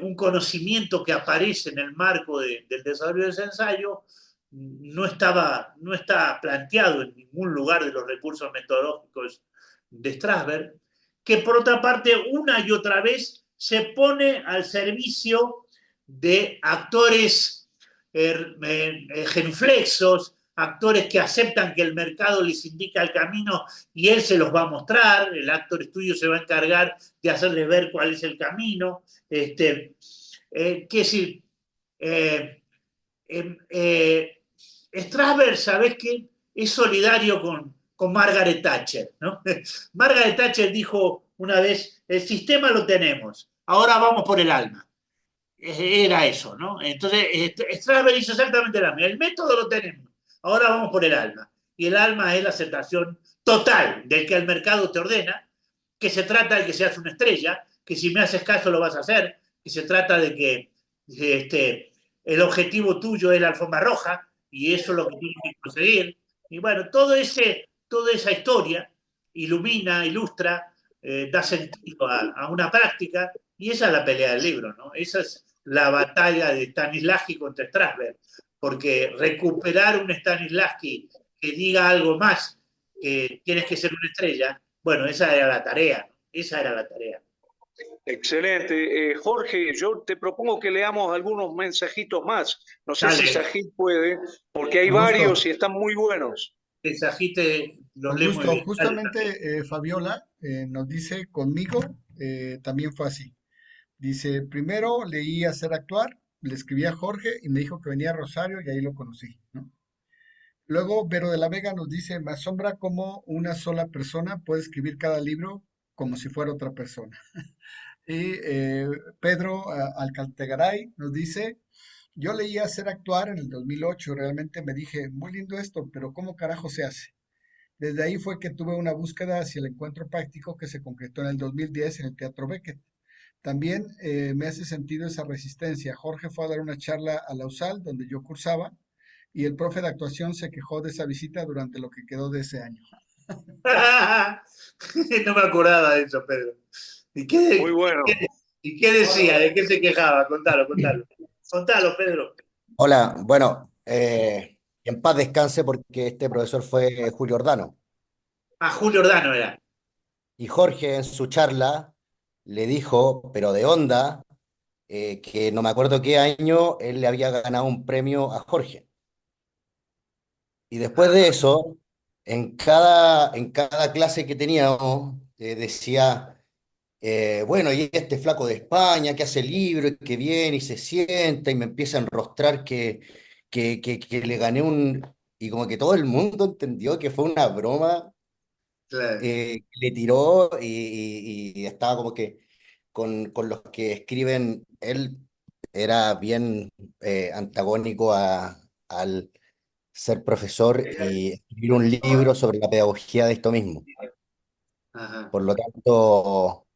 un conocimiento que aparece en el marco del desarrollo de ese ensayo no está planteado en ningún lugar de los recursos metodológicos de Strasberg, que por otra parte una y otra vez se pone al servicio de actores genuflexos, actores que aceptan que el mercado les indica el camino y él se los va a mostrar, el actor estudio se va a encargar de hacerles ver cuál es el camino. Que decir, Strasberg, ¿sabés qué? Es solidario con Margaret Thatcher, ¿no? Margaret Thatcher dijo una vez, el sistema lo tenemos, ahora vamos por el alma. Era eso, ¿no? Entonces, Strasberg hizo exactamente la misma. El método lo tenemos, ahora vamos por el alma. Y el alma es la aceptación total del que el mercado te ordena, que se trata de que seas una estrella, que si me haces caso lo vas a hacer, que se trata de que el objetivo tuyo es la alfombra roja y eso es lo que tienes que conseguir. Y bueno, toda esa historia ilumina, ilustra, da sentido a una práctica y esa es la pelea del libro, ¿no? Esa es la batalla de Stanislavski contra Strasberg, porque recuperar un Stanislavski que diga algo más, que tienes que ser una estrella, bueno, esa era la tarea, ¿no? Esa era la tarea. Excelente. Jorge, yo te propongo que leamos algunos mensajitos más. No sé Dale. si Sajid puede, porque hay Con gusto. varios y están muy buenos. Mensajite, los Con leemos gusto. bien. Justamente Fabiola nos dice, conmigo también fue así. Dice, primero leí Hacer Actuar, le escribí a Jorge y me dijo que venía a Rosario y ahí lo conocí, ¿no? Luego Vero de la Vega nos dice, me asombra cómo una sola persona puede escribir cada libro como si fuera otra persona. Y Pedro Alcantegaray nos dice, yo leí Hacer Actuar en el 2008, realmente me dije, muy lindo esto, pero ¿cómo carajo se hace? Desde ahí fue que tuve una búsqueda hacia el encuentro práctico que se concretó en el 2010 en el Teatro Beckett. También me hace sentido esa resistencia. Jorge fue a dar una charla a la USAL, donde yo cursaba, y el profe de actuación se quejó de esa visita durante lo que quedó de ese año. No me acordaba de eso, Pedro. ¿Y Muy bueno. qué decía? ¿De qué se quejaba? Contalo. Contalo, Pedro. Hola, bueno, en paz descanse porque este profesor fue Julio Ordano. Ah, Julio Ordano era. Y Jorge en su charla le dijo, pero de onda, que no me acuerdo qué año él le había ganado un premio a Jorge. Y después de eso, en cada clase que teníamos, decía, bueno, y este flaco de España que hace libro y que viene y se sienta y me empieza a enrostrar que le gané un... Y como que todo el mundo entendió que fue una broma Claro. que le tiró y estaba como que con los que escriben, él era bien antagónico al ser profesor y escribir un libro sobre la pedagogía de esto mismo. Ajá. Por lo tanto,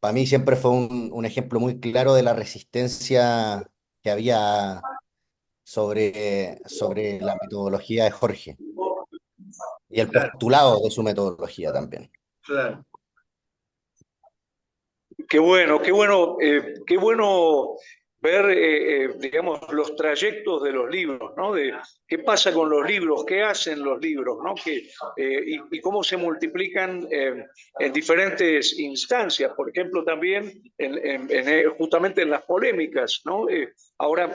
para mí siempre fue un ejemplo muy claro de la resistencia que había sobre la metodología de Jorge y el Claro, postulado de su metodología también. claro. Qué bueno ver, digamos, los trayectos de los libros, ¿no? De qué pasa con los libros, qué hacen los libros, ¿no? Y cómo se multiplican en diferentes instancias, por ejemplo, también justamente en las polémicas, ¿no? Ahora,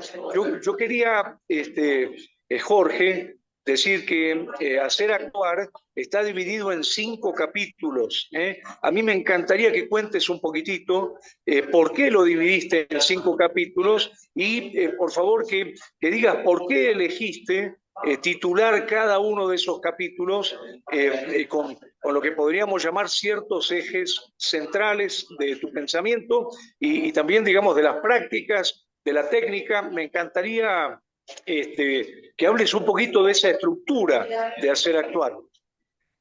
yo quería, Jorge, decir que Hacer Actuar está dividido en 5 capítulos. A mí me encantaría que cuentes un poquitito por qué lo dividiste en 5 capítulos y por favor que digas por qué elegiste titular cada uno de esos capítulos con lo que podríamos llamar ciertos ejes centrales de tu pensamiento y también, digamos, de las prácticas, de la técnica. Me encantaría que hables un poquito de esa estructura de Hacer Actuar.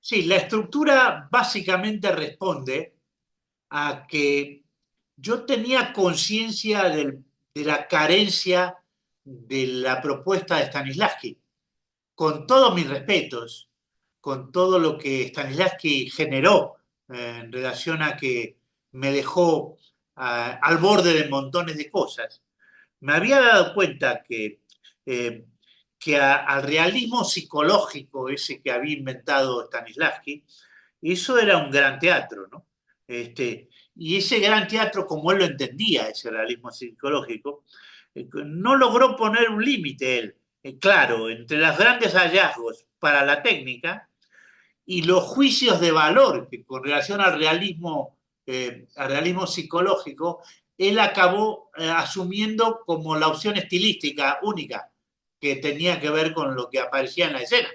Sí, la estructura básicamente responde a que yo tenía conciencia de la carencia de la propuesta de Stanislavski, con todos mis respetos, con todo lo que Stanislavski generó en relación a que me dejó al borde de montones de cosas. Me había dado cuenta eh, que al realismo psicológico ese que había inventado Stanislavski, eso era un gran teatro, ¿no? Y ese gran teatro, como él lo entendía, ese realismo psicológico, no logró poner un límite él. Claro, entre los grandes hallazgos para la técnica y los juicios de valor que con relación al realismo psicológico él acabó asumiendo como la opción estilística única que tenía que ver con lo que aparecía en la escena.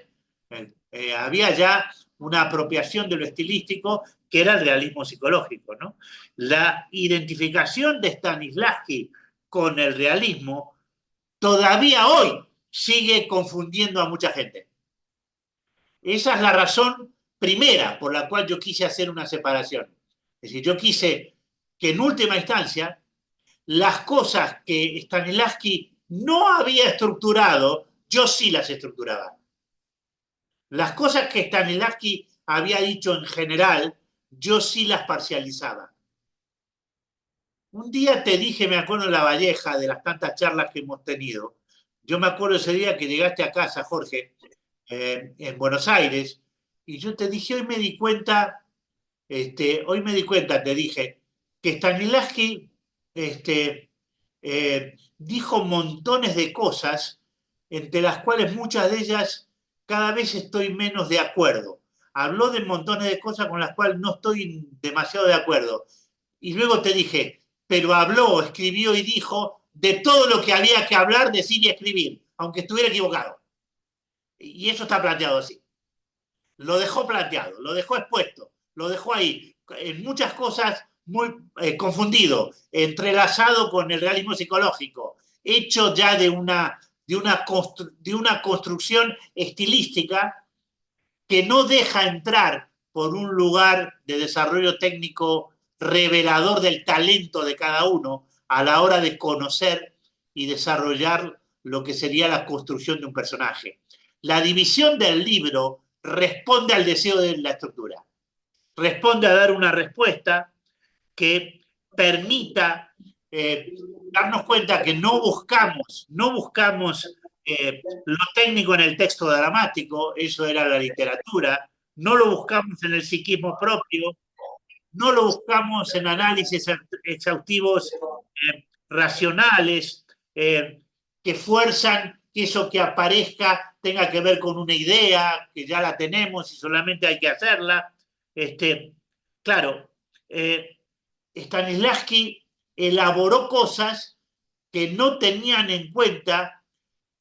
Había ya una apropiación de lo estilístico que era el realismo psicológico, ¿no? La identificación de Stanislavski con el realismo todavía hoy sigue confundiendo a mucha gente. Esa es la razón primera por la cual yo quise hacer una separación. Es decir, yo quise que en última instancia las cosas que Stanislavski no había estructurado, yo sí las estructuraba. Las cosas que Stanislavski había dicho en general, yo sí las parcializaba. Un día te dije, me acuerdo en La Valleja, de las tantas charlas que hemos tenido, yo me acuerdo ese día que llegaste a casa, Jorge, en Buenos Aires, y yo te dije, hoy me di cuenta, te dije, que Stanislavski dijo montones de cosas, entre las cuales muchas de ellas cada vez estoy menos de acuerdo. Habló de montones de cosas con las cuales no estoy demasiado de acuerdo. Y luego te dije, pero habló, escribió y dijo de todo lo que había que hablar, decir y escribir, aunque estuviera equivocado. Y eso está planteado así. Lo dejó planteado, lo dejó expuesto, lo dejó ahí, en muchas cosas muy confundido, entrelazado con el realismo psicológico, hecho ya de una construcción estilística que no deja entrar por un lugar de desarrollo técnico revelador del talento de cada uno a la hora de conocer y desarrollar lo que sería la construcción de un personaje. La división del libro responde al deseo de la estructura, responde a dar una respuesta que permita darnos cuenta que no buscamos lo técnico en el texto dramático, eso era la literatura, no lo buscamos en el psiquismo propio, no lo buscamos en análisis exhaustivos racionales que fuerzan que eso que aparezca tenga que ver con una idea, que ya la tenemos y solamente hay que hacerla. Claro, Stanislavski elaboró cosas que no tenían en cuenta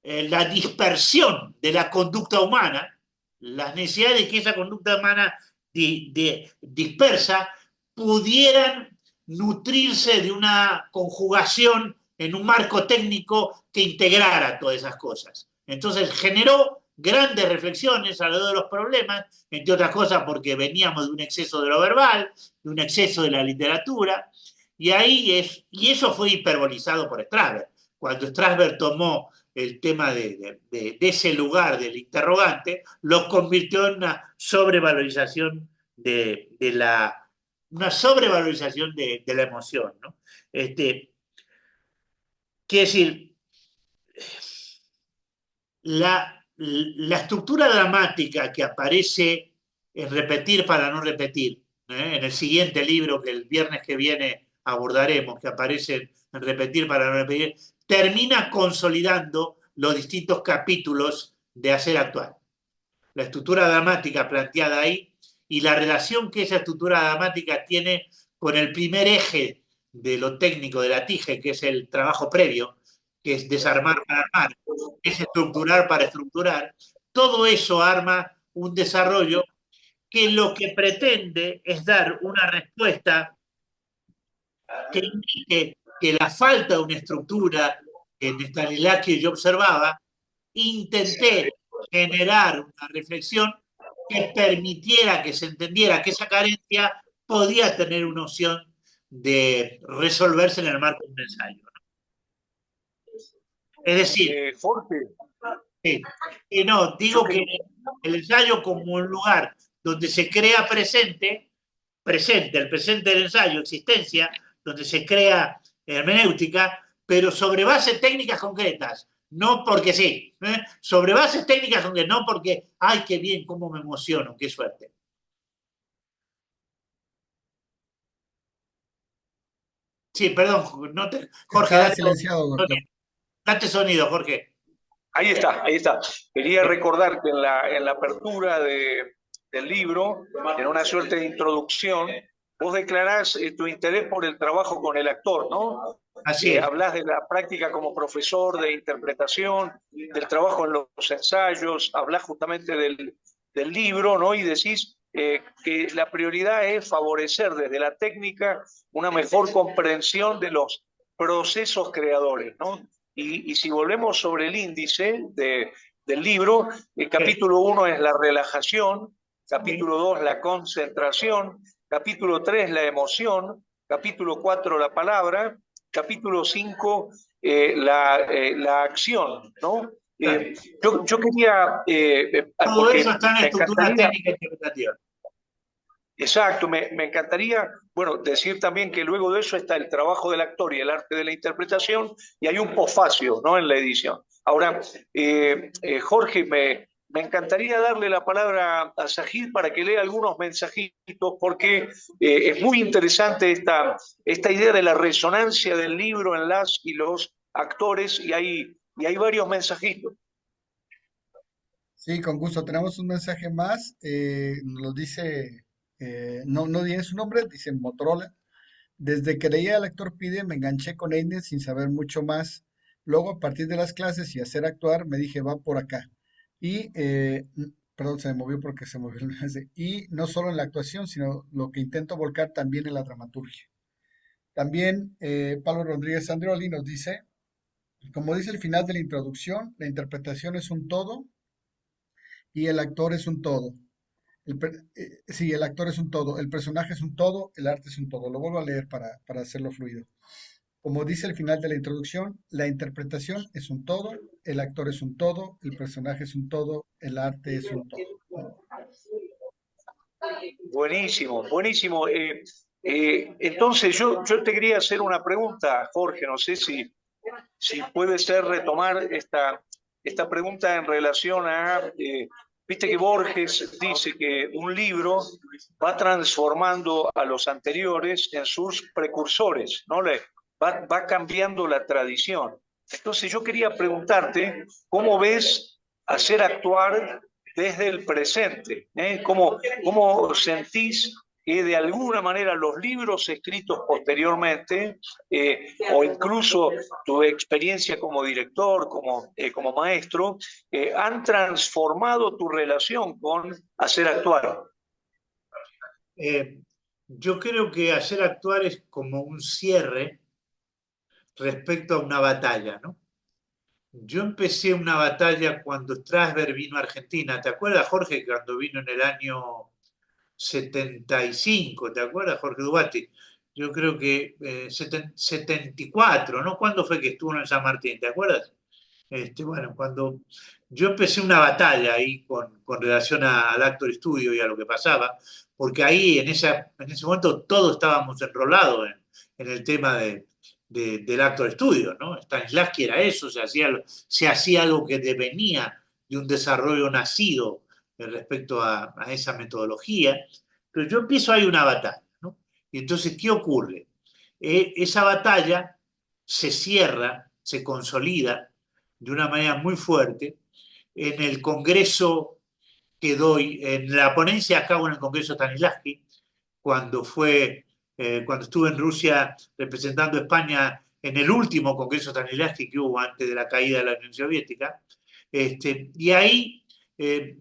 la dispersión de la conducta humana, las necesidades de que esa conducta humana dispersa pudieran nutrirse de una conjugación en un marco técnico que integrara todas esas cosas. Entonces generó grandes reflexiones alrededor de los problemas, entre otras cosas porque veníamos de un exceso de lo verbal, de un exceso de la literatura, y eso fue hiperbolizado por Strasberg. Cuando Strasberg tomó el tema de ese lugar del interrogante, lo convirtió en una sobrevalorización de la emoción, ¿no? Quiere decir, la estructura dramática que aparece en Repetir para no repetir, en el siguiente libro que el viernes que viene abordaremos, que aparece en Repetir para no repetir, termina consolidando los distintos capítulos de Hacer Actuar. La estructura dramática planteada ahí y la relación que esa estructura dramática tiene con el primer eje de lo técnico de la TIGE, que es el trabajo previo, que es desarmar para armar, es estructurar para estructurar, todo eso arma un desarrollo que lo que pretende es dar una respuesta que indique que la falta de una estructura en Stanislavski yo observaba, intenté generar una reflexión que permitiera que se entendiera que esa carencia podía tener una opción de resolverse en el marco de un ensayo. Es decir, Jorge. No, digo que el ensayo como un lugar donde se crea presente, el presente del ensayo, existencia, donde se crea hermenéutica, pero sobre bases técnicas concretas, no porque sí, sobre bases técnicas concretas, no porque, ay, qué bien, cómo me emociono, qué suerte. Sí, perdón, Jorge, Está silenciado, doctor. Date sonido, Jorge. Ahí está, ahí está. Quería recordar que en la apertura del libro, en una suerte de introducción, vos declarás tu interés por el trabajo con el actor, ¿no? Así es. Hablas de la práctica como profesor de interpretación, del trabajo en los ensayos, hablas justamente del libro, ¿no? Y decís que la prioridad es favorecer desde la técnica una mejor comprensión de los procesos creadores, ¿no? Y si volvemos sobre el índice del libro, el capítulo 1 es la relajación, capítulo 2 la concentración, capítulo 3 la emoción, capítulo 4 la palabra, capítulo 5 la acción, ¿no? Yo quería... Todo porque eso está en la me estructura encantaría, técnica interpretativa. exacto, me encantaría, bueno, decir también que luego de eso está el trabajo del actor y el arte de la interpretación, y hay un posfacio, ¿no? En la edición. Ahora, Jorge, me encantaría darle la palabra a Sajid para que lea algunos mensajitos, porque es muy interesante esta idea de la resonancia del libro en las y los actores, y hay varios mensajitos. Sí, con gusto. Tenemos un mensaje más. Nos lo dice, no tiene su nombre, dice Motorola. Desde que leía al actor Pide, me enganché con Eine sin saber mucho más. Luego, a partir de las clases y hacer actuar, me dije, va por acá. Perdón, se me movió porque se movió el mensaje. Y no solo en la actuación, sino lo que intento volcar también en la dramaturgia. También Pablo Rodríguez Andreoli nos dice, como dice el final de la introducción, la interpretación es un todo y el actor es un todo. Sí, el actor es un todo, el personaje es un todo, el arte es un todo. Lo vuelvo a leer para hacerlo fluido. Como dice el final de la introducción, la interpretación es un todo, el actor es un todo, el personaje es un todo, el arte es un todo. Buenísimo, buenísimo. Entonces yo te quería hacer una pregunta, Jorge, no sé si puede ser retomar esta pregunta en relación a, viste que Borges dice que un libro va transformando a los anteriores en sus precursores, ¿no? Va cambiando la tradición. Entonces yo quería preguntarte, ¿cómo ves hacer actuar desde el presente? ¿Cómo sentís que de alguna manera los libros escritos posteriormente, o incluso tu experiencia como director, como maestro, han transformado tu relación con hacer actuar? Yo creo que hacer actuar es como un cierre respecto a una batalla, ¿no? Yo empecé una batalla cuando Strasberg vino a Argentina. ¿Te acuerdas, Jorge, cuando vino en el año 75? ¿Te acuerdas, Jorge Dubati? Yo creo que 74, ¿no? ¿Cuándo fue que estuvo en San Martín? ¿Te acuerdas? Bueno, cuando yo empecé una batalla ahí con relación al Actor Studio y a lo que pasaba, porque ahí en ese momento todos estábamos enrolados en el tema del Actor Studio, ¿no? Stanislavski era eso, se hacía algo que devenía de un desarrollo nacido respecto a esa metodología, pero yo empiezo ahí una batalla, ¿no? Y entonces, ¿qué ocurre? Esa batalla se cierra, se consolida de una manera muy fuerte en el congreso que doy, en la ponencia a cabo en el congreso Stanislavski, cuando estuve en Rusia representando a España en el último congreso Stanislavski que hubo antes de la caída de la Unión Soviética. Y ahí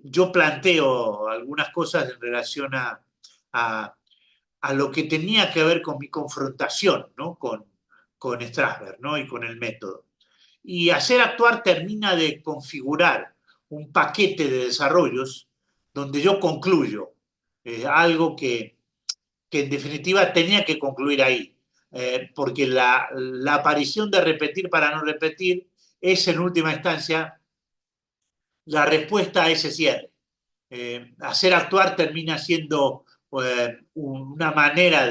yo planteo algunas cosas en relación a, a lo que tenía que ver con mi confrontación, ¿no? con Strasberg, ¿no? Y con el método. Y hacer actuar termina de configurar un paquete de desarrollos donde yo concluyo algo que en definitiva tenía que concluir ahí, porque la aparición de repetir para no repetir es en última instancia la respuesta a ese cierre. Hacer actuar termina siendo una manera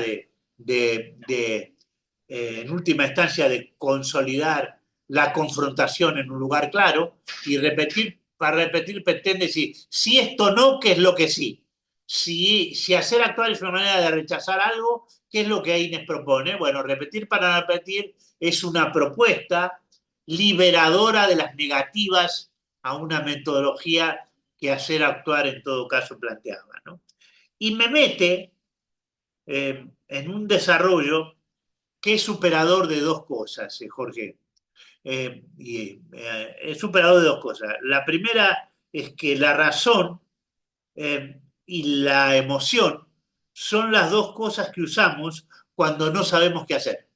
en última instancia, de consolidar la confrontación en un lugar claro, y repetir, para repetir pretende decir, si esto no, ¿qué es lo que sí? Si hacer actuar es una manera de rechazar algo, ¿qué es lo que Inés propone? Bueno, repetir para no repetir es una propuesta liberadora de las negativas a una metodología que hacer actuar en todo caso planteaba, ¿no? Y me mete en un desarrollo que es superador de dos cosas, Jorge. Es superador de dos cosas. La primera es que la razón y la emoción son las dos cosas que usamos cuando no sabemos qué hacer.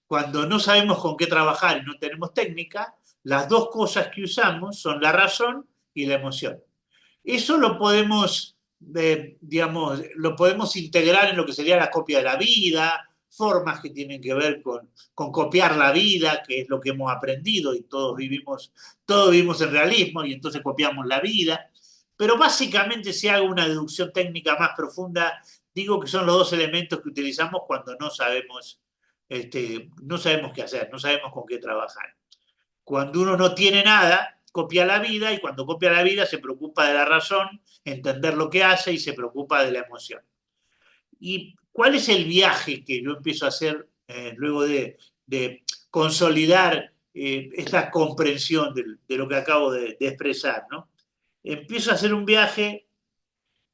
Cuando no sabemos con qué trabajar y no tenemos técnica, las dos cosas que usamos son la razón y la emoción. Eso lo podemos, digamos, lo podemos integrar en lo que sería la copia de la vida, formas que tienen que ver con copiar la vida, que es lo que hemos aprendido y todos vivimos en realismo y entonces copiamos la vida. Pero básicamente, si hago una deducción técnica más profunda, digo que son los dos elementos que utilizamos cuando no sabemos qué hacer, no sabemos con qué trabajar. Cuando uno no tiene nada, copia la vida, y cuando copia la vida se preocupa de la razón, entender lo que hace, y se preocupa de la emoción. ¿Y cuál es el viaje que yo empiezo a hacer luego de consolidar esta comprensión de lo que acabo de expresar, ¿no? Empiezo a hacer un viaje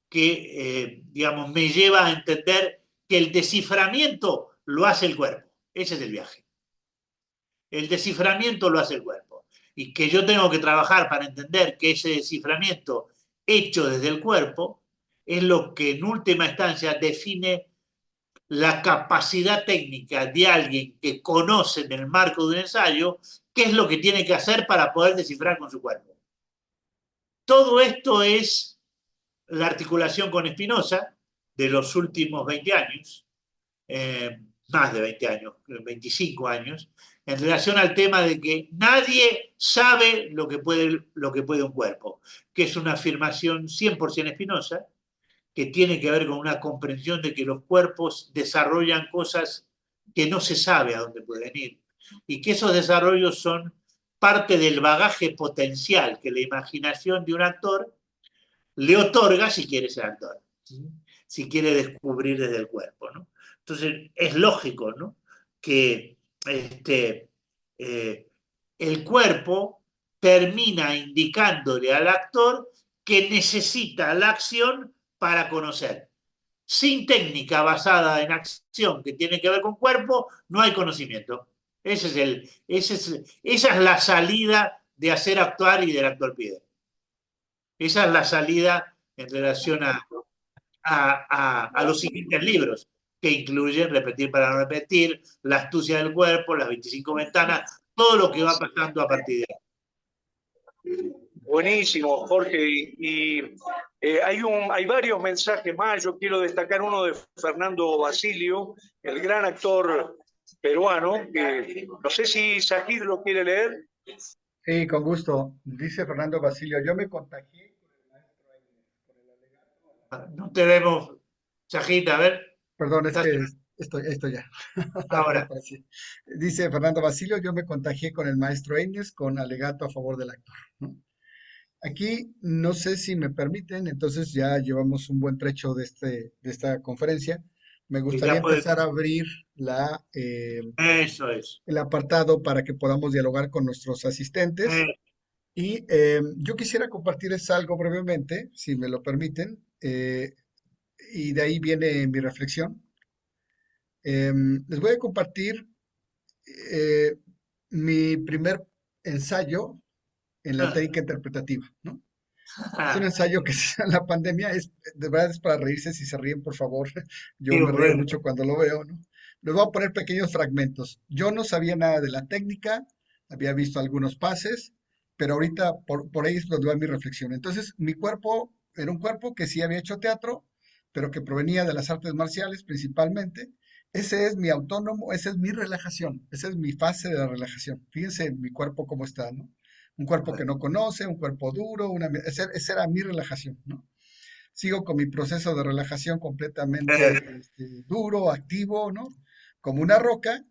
que, digamos, me lleva a entender que el desciframiento lo hace el cuerpo. Ese es el viaje. El desciframiento lo hace el cuerpo. Y que yo tengo que trabajar para entender que ese desciframiento hecho desde el cuerpo es lo que en última instancia define la capacidad técnica de alguien que conoce en el marco de un ensayo qué es lo que tiene que hacer para poder descifrar con su cuerpo. Todo esto es la articulación con Spinoza de los últimos 20 años, más de 20 años, 25 años, en relación al tema de que nadie sabe lo que puede un cuerpo, que es una afirmación 100% Spinoza, que tiene que ver con una comprensión de que los cuerpos desarrollan cosas que no se sabe a dónde pueden ir, y que esos desarrollos son parte del bagaje potencial que la imaginación de un actor le otorga si quiere ser actor, ¿sí? Si quiere descubrir desde el cuerpo, ¿no? Entonces, es lógico, ¿no?, que eh, el cuerpo termina indicándole al actor que necesita la acción para conocer. Sin técnica basada en acción que tiene que ver con cuerpo, no hay conocimiento. Esa es la salida de hacer actuar y del actor pide. Esa es la salida en relación a los siguientes libros, que incluyen Repetir para no repetir, La astucia del cuerpo, Las 25 ventanas, todo lo que va pasando a partir de ahí. Buenísimo, Jorge. Hay varios mensajes más. Yo quiero destacar uno de Fernando Basilio, el gran actor peruano, que no sé si Sajid lo quiere leer. Sí, con gusto. Dice Fernando Basilio, yo me contagié con el maestro Eines, con el alegato. No te vemos, Chajita, a ver. Perdón, es ¿Estás que esto ya. Ahora ahora? sí. Dice Fernando Basilio, yo me contagié con el maestro Eines con alegato a favor del actor, ¿no? Aquí no sé si me permiten, entonces ya llevamos un buen trecho de esta conferencia. Me Que gustaría ya puede. empezar a abrir Eso es. el apartado para que podamos dialogar con nuestros asistentes. Eh, Y yo quisiera compartirles algo brevemente, si me lo permiten, y de ahí viene mi reflexión. Les voy a compartir eh, mi primer ensayo en la técnica interpretativa, ¿no? Es un ensayo que se llama La pandemia, de verdad es para reírse, si se ríen, por favor, yo qué me río bueno. mucho cuando lo veo, ¿no? Les voy a poner pequeños fragmentos. Yo no sabía nada de la técnica, había visto algunos pases, pero ahorita por ahí es donde va mi reflexión. Entonces, mi cuerpo era un cuerpo que sí había hecho teatro, pero que provenía de las artes marciales principalmente. Ese es mi autónomo, esa es mi relajación, esa es mi fase de la relajación. Fíjense mi cuerpo cómo está, ¿no? Un cuerpo que no conoce, un cuerpo duro, esa era mi relajación, ¿no? Sigo con mi proceso de relajación completamente Eh, duro, activo, ¿no? Como una roca,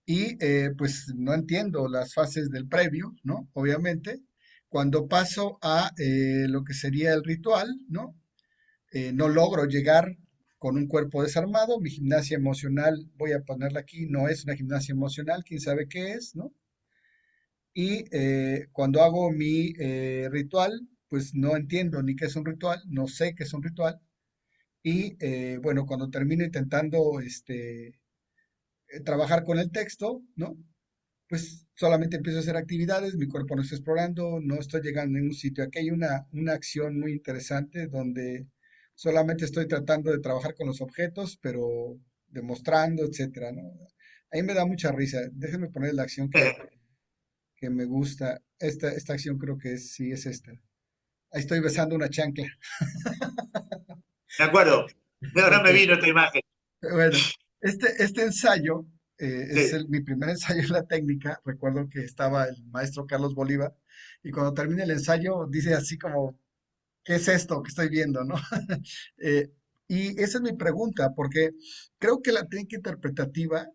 y pues no entiendo las fases del previo, ¿no? Obviamente. Cuando paso a lo que sería el ritual, ¿no? No logro llegar con un cuerpo desarmado, mi gimnasia emocional, voy a ponerla aquí, no es una gimnasia emocional, quién sabe qué es, ¿no? Y cuando hago mi ritual, pues no entiendo ni qué es un ritual, no sé qué es un ritual, Y bueno, cuando termino intentando trabajar con el texto, ¿no? Pues solamente empiezo a hacer actividades, mi cuerpo no está explorando, no estoy llegando a ningún sitio. Aquí hay una acción muy interesante donde solamente estoy tratando de trabajar con los objetos, pero demostrando, etcétera, ¿no? Ahí me da mucha risa. Déjenme poner la acción que me gusta. Esta acción creo que es, sí, es esta. Ahí estoy besando una chancla. Me acuerdo. No, no Ok. me vino esta imagen. Bueno, este ensayo es Sí. mi primer ensayo en la técnica. Recuerdo que estaba el maestro Carlos Bolívar y cuando termina el ensayo dice así como, ¿qué es esto que estoy viendo, no? Eh, y esa es mi pregunta, porque creo que la técnica interpretativa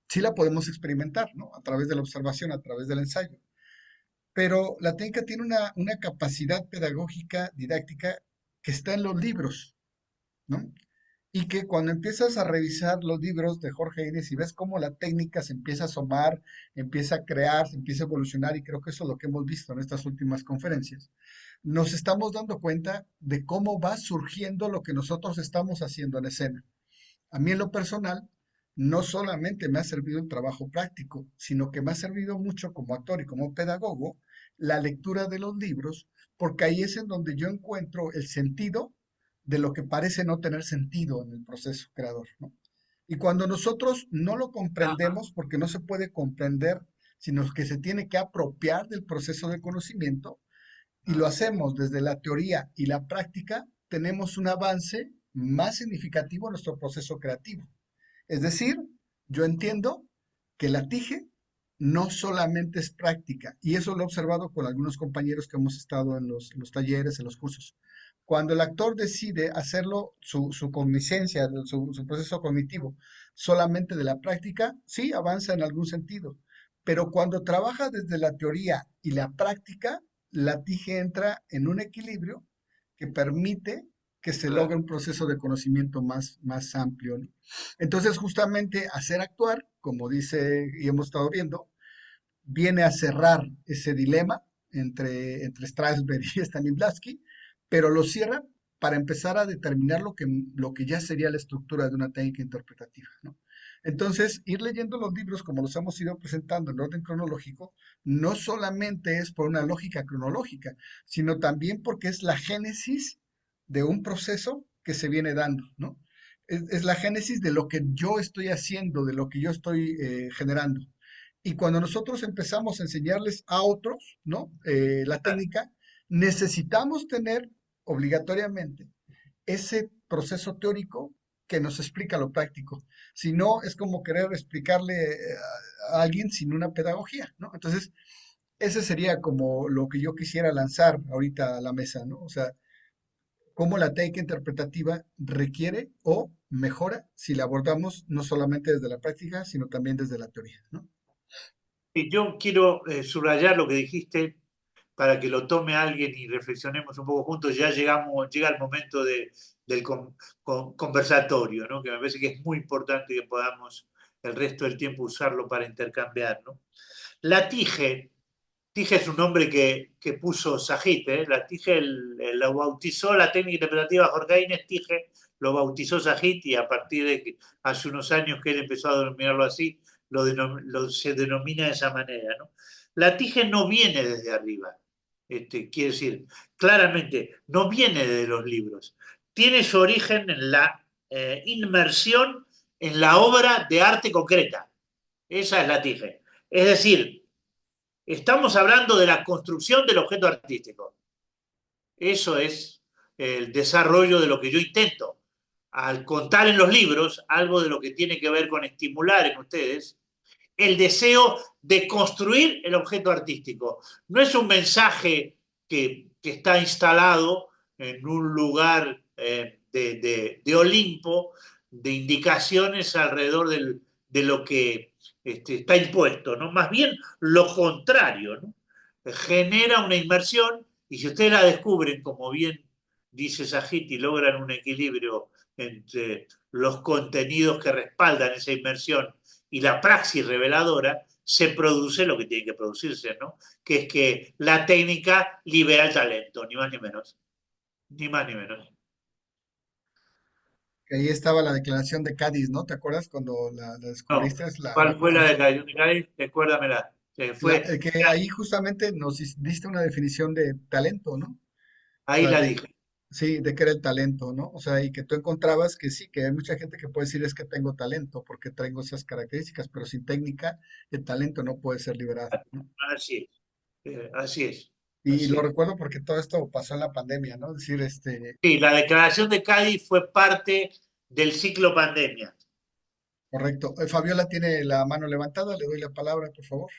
sí la podemos experimentar, ¿no? A través de la observación, a través del ensayo. Pero la técnica tiene una capacidad pedagógica, didáctica, que está en los libros, ¿no? Y que cuando empiezas a revisar los libros de Jorge Inés y ves cómo la técnica se empieza a asomar, empieza a crear, se empieza a evolucionar, y creo que eso es lo que hemos visto en estas últimas conferencias, nos estamos dando cuenta de cómo va surgiendo lo que nosotros estamos haciendo en escena. A mí en lo personal, no solamente me ha servido el trabajo práctico, sino que me ha servido mucho como actor y como pedagogo la lectura de los libros, porque ahí es en donde yo encuentro el sentido de lo que parece no tener sentido en el proceso creador, ¿no? Y cuando nosotros no lo Ah, comprendemos, porque no se puede comprender, sino que se tiene que apropiar del proceso de conocimiento, y lo ah, hacemos desde la teoría y la práctica, tenemos un avance más significativo en nuestro proceso creativo. Es decir, yo entiendo que la TIGE no solamente es práctica, y eso lo he observado con algunos compañeros que hemos estado en los talleres, en los cursos. Cuando el actor decide hacerlo, su cognicencia, su proceso cognitivo, solamente de la práctica, sí, avanza en algún sentido. Pero cuando trabaja desde la teoría y la práctica, la TIGE entra en un equilibrio que permite que se logre claro. un proceso de conocimiento más amplio, ¿no? Entonces, justamente hacer actuar, como dice y hemos estado viendo, viene a cerrar ese dilema entre Strasberg y Stanislavski, pero lo cierra para empezar a determinar lo que ya sería la estructura de una técnica interpretativa, ¿no? Entonces, ir leyendo los libros como los hemos ido presentando en orden cronológico, no solamente es por una lógica cronológica, sino también porque es la génesis de un proceso que se viene dando, ¿no? Es la génesis de lo que yo estoy haciendo, de lo que yo estoy generando. Y cuando nosotros empezamos a enseñarles a otros, ¿no? La técnica, necesitamos tener obligatoriamente ese proceso teórico que nos explica lo práctico. Si no, es como querer explicarle a alguien sin una pedagogía, ¿no? Entonces, ese sería como lo que yo quisiera lanzar ahorita a la mesa, ¿no? O sea, cómo la técnica interpretativa requiere o mejora si la abordamos no solamente desde la práctica, sino también desde la teoría, ¿no? Y yo quiero subrayar lo que dijiste para que lo tome alguien y reflexionemos un poco juntos. Ya llega el momento del conversatorio, ¿no? Que me parece que es muy importante que podamos el resto del tiempo usarlo para intercambiar, ¿no? La Tige es un nombre que puso Sajit, ¿eh? La Tige lo bautizó la técnica interpretativa Jorge Inés Tige, lo bautizó Sajit y a partir de que hace unos años que él empezó a denominarlo así, se denomina de esa manera, ¿no? La Tige no viene desde arriba, quiere decir, claramente, no viene de los libros. Tiene su origen en la inmersión en la obra de arte concreta. Esa es la Tige. Es decir, estamos hablando de la construcción del objeto artístico. Eso es el desarrollo de lo que yo intento. Al contar en los libros algo de lo que tiene que ver con estimular en ustedes el deseo de construir el objeto artístico. No es un mensaje que está instalado en un lugar de Olimpo, de indicaciones alrededor de lo que está impuesto, ¿no? Más bien lo contrario, ¿no? Genera una inmersión y si ustedes la descubren, como bien dice Sajit, y logran un equilibrio entre los contenidos que respaldan esa inmersión y la praxis reveladora, se produce lo que tiene que producirse, ¿no? Que es que la técnica libera el talento, ni más ni menos. Ni más ni menos. que ahí estaba la declaración de Cádiz, ¿no? ¿Te acuerdas cuando la No, descubriste? ¿cuál fue la declaración de Cádiz? Recuérdamela. Que ahí justamente nos diste una definición de talento, ¿no? O Ahí sea, la dije. sí, de qué era el talento, ¿no? O sea, y que tú encontrabas que sí, que hay mucha gente que puede decir es que tengo talento porque tengo esas características, pero sin técnica el talento no puede ser liberado, ¿no? Así es. Así es. Y Así lo es. recuerdo porque todo esto pasó en la pandemia, ¿no? Es decir, Sí, la declaración de Cádiz fue parte del ciclo pandemia. correcto. Fabiola tiene la mano levantada, le doy la palabra, por favor.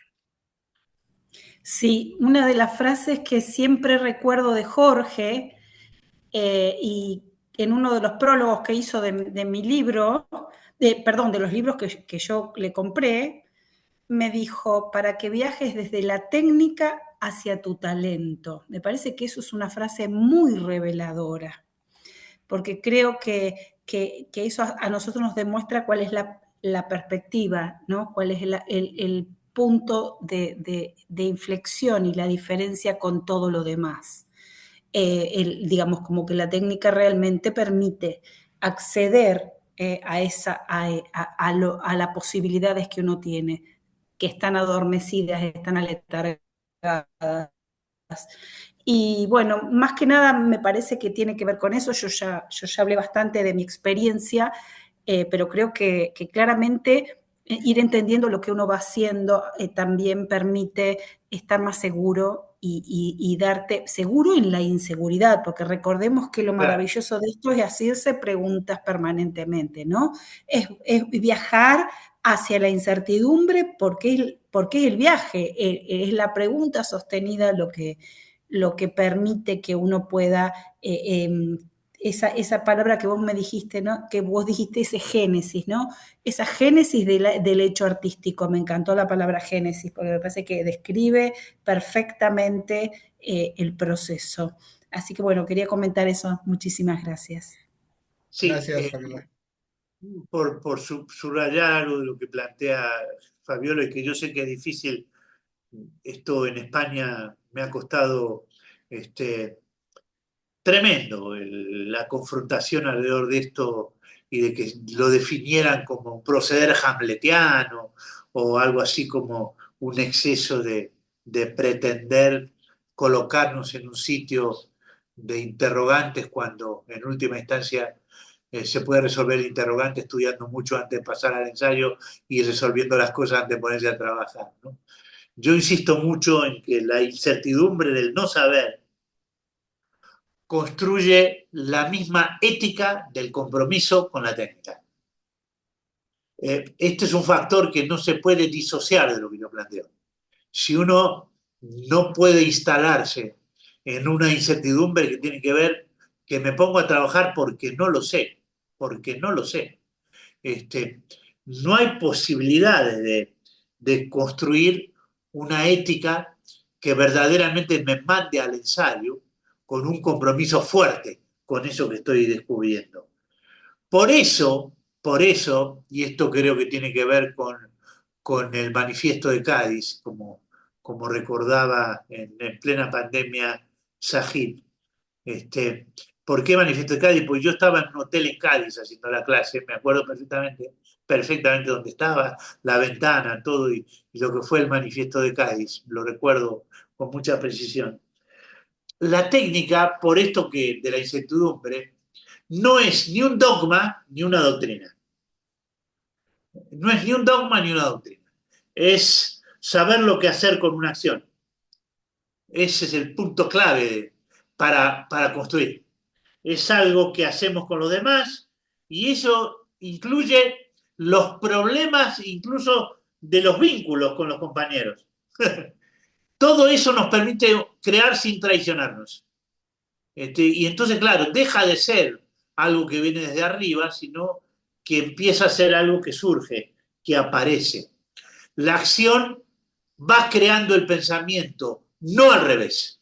Sí, una de las frases que siempre recuerdo de Jorge, y en uno de los prólogos que hizo de mi libro, perdón, de los libros que yo le compré, me dijo, para que viajes desde la técnica hacia tu talento. Me parece que eso es una frase muy reveladora, porque creo que eso a nosotros nos demuestra cuál es la perspectiva, ¿no? Cuál es el punto de inflexión y la diferencia con todo lo demás. Digamos, como que la técnica realmente permite acceder a las posibilidades que uno tiene, que están adormecidas, están aletargadas. Y bueno, más que nada me parece que tiene que ver con eso. Yo ya hablé bastante de mi experiencia, pero creo que claramente ir entendiendo lo que uno va haciendo también permite estar más seguro y darte seguro en la inseguridad, porque recordemos que lo Claro. maravilloso de esto es hacerse preguntas permanentemente, ¿no? Es viajar hacia la incertidumbre porque es el viaje, es la pregunta sostenida lo que permite que uno pueda, esa palabra que vos me dijiste, ¿no? Que vos dijiste ese génesis, ¿no? Esa génesis del hecho artístico, me encantó la palabra génesis, porque me parece que describe perfectamente el proceso. Así que bueno, quería comentar eso. Muchísimas gracias. Sí, Gracias, Fabiola. por subrayar algo de lo que plantea Fabiola y que yo sé que es difícil. Esto en España me ha costado tremendo la confrontación alrededor de esto y de que lo definieran como un proceder hamletiano o algo así como un exceso de pretender colocarnos en un sitio de interrogantes cuando en última instancia se puede resolver el interrogante estudiando mucho antes de pasar al ensayo y resolviendo las cosas antes de ponerse a trabajar, ¿no? Yo insisto mucho en que la incertidumbre del no saber construye la misma ética del compromiso con la técnica. Este es un factor que no se puede disociar de lo que yo planteo. Si uno no puede instalarse en una incertidumbre que tiene que ver que me pongo a trabajar porque no lo sé, porque no lo sé. No hay posibilidades de construir una ética que verdaderamente me mande al ensayo con un compromiso fuerte con eso que estoy descubriendo. Por eso, y esto creo que tiene que ver con el manifiesto de Cádiz, como recordaba en plena pandemia Sajid. ¿Por qué manifiesto de Cádiz? Pues yo estaba en un hotel en Cádiz haciendo la clase, me acuerdo perfectamente dónde estaba, la ventana, todo, y lo que fue el manifiesto de Cádiz, lo recuerdo con mucha precisión. La técnica, por esto que de la incertidumbre, no es ni un dogma ni una doctrina. No es ni un dogma ni una doctrina. Es saber lo que hacer con una acción. Ese es el punto clave para construir. Es algo que hacemos con los demás y eso incluye los problemas incluso de los vínculos con los compañeros. Todo eso nos permite crear sin traicionarnos. Y entonces, claro, deja de ser algo que viene desde arriba, sino que empieza a ser algo que surge, que aparece. La acción va creando el pensamiento, no al revés.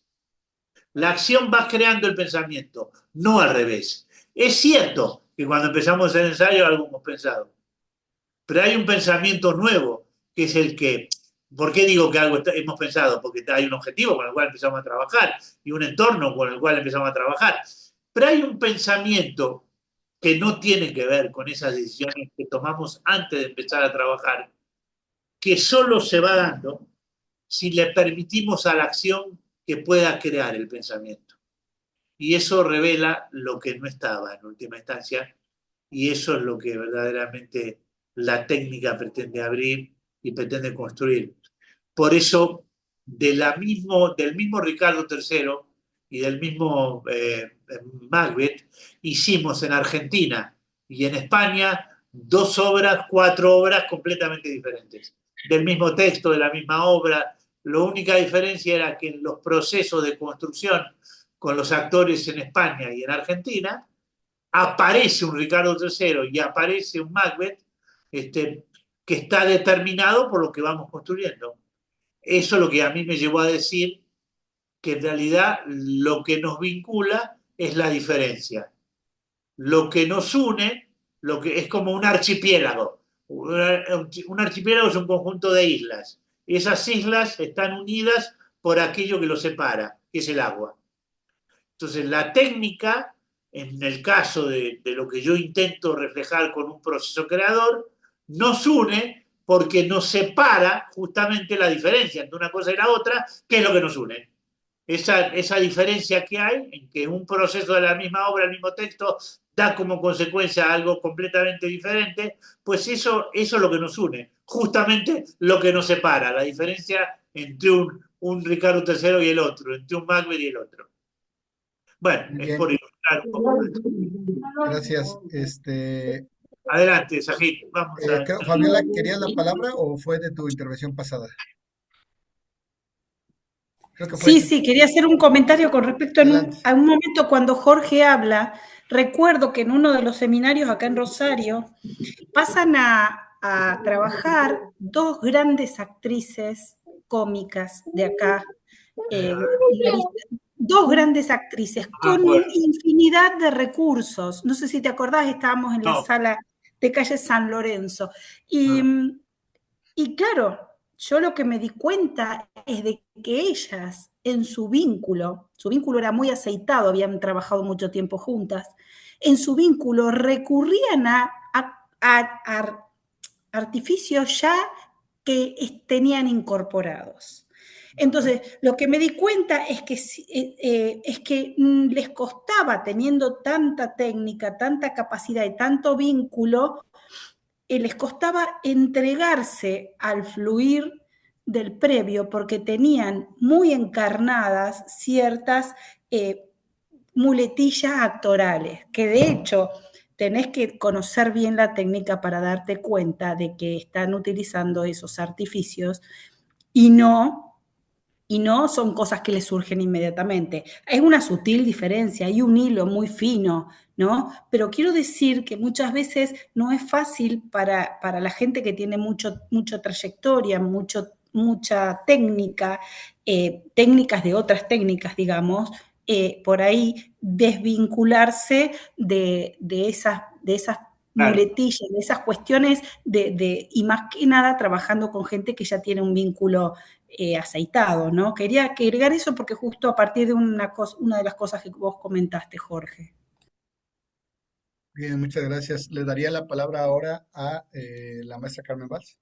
La acción va creando el pensamiento, no al revés. Es cierto que cuando empezamos el ensayo algo hemos pensado, pero hay un pensamiento nuevo, que es el que... ¿Por qué digo que algo hemos pensado? Porque hay un objetivo con el cual empezamos a trabajar y un entorno con el cual empezamos a trabajar. Pero hay un pensamiento que no tienen que ver con esas decisiones que tomamos antes de empezar a trabajar, que solo se va dando si le permitimos a la acción que pueda crear el pensamiento. Y eso revela lo que no estaba en última instancia, y eso es lo que verdaderamente la técnica pretende abrir y pretende construir. Por eso, del mismo Ricardo III y del mismo Macbeth, hicimos en Argentina y en España 4 obras completamente diferentes. Del mismo texto, de la misma obra. La única diferencia era que en los procesos de construcción con los actores en España y en Argentina, aparece un Ricardo III y aparece un Macbeth que está determinado por lo que vamos construyendo. Eso es lo que a mí me llevó a decir que en realidad lo que nos vincula es la diferencia. Lo que nos une, lo que es como un archipiélago. Un archipiélago es un conjunto de islas. Esas islas están unidas por aquello que los separa, que es el agua. Entonces, la técnica, en el caso de lo que yo intento reflejar con un proceso creador, nos une porque nos separa justamente la diferencia entre una cosa y la otra, que es lo que nos une. Esa diferencia que hay en que un proceso de la misma obra, el mismo texto, da como consecuencia algo completamente diferente, pues eso es lo que nos une, justamente lo que nos separa, la diferencia entre un Ricardo III y el otro, entre un Macbeth y el otro. Bueno, Muy es por bien, ilustrar un poco más. gracias. Adelante, Sajid, vamos a... Fabiola, ¿querías la palabra o fue de tu intervención pasada? Creo que fue. Sí, sí, quería hacer un comentario con respecto Adelante. a un momento cuando Jorge habla. Recuerdo que en uno de los seminarios acá en Rosario pasan a trabajar dos grandes actrices cómicas de acá, dos grandes actrices con bueno. infinidad de recursos. No sé si te acordás, estábamos en la No. sala de calle San Lorenzo. No. Y claro, yo lo que me di cuenta es de que ellas, en su vínculo era muy aceitado, habían trabajado mucho tiempo juntas, en su vínculo recurrían a artificios ya que tenían incorporados. Entonces, lo que me di cuenta es que les costaba, teniendo tanta técnica, tanta capacidad y tanto vínculo, les costaba entregarse al fluir del previo porque tenían muy encarnadas ciertas muletillas actorales, que de hecho tenés que conocer bien la técnica para darte cuenta de que están utilizando esos artificios y no son cosas que les surgen inmediatamente. Es una sutil diferencia, hay un hilo muy fino, ¿no? Pero quiero decir que muchas veces no es fácil para la gente que tiene mucha trayectoria, mucha técnica, técnicas de otras técnicas, digamos, por ahí desvincularse de esas muletillas, de esas cuestiones y más que nada trabajando con gente que ya tiene un vínculo aceitado, ¿no? Quería agregar eso porque justo a partir de una de las cosas que vos comentaste, Jorge. Bien, muchas gracias. Le daría la palabra ahora a la maestra Carmen Valls.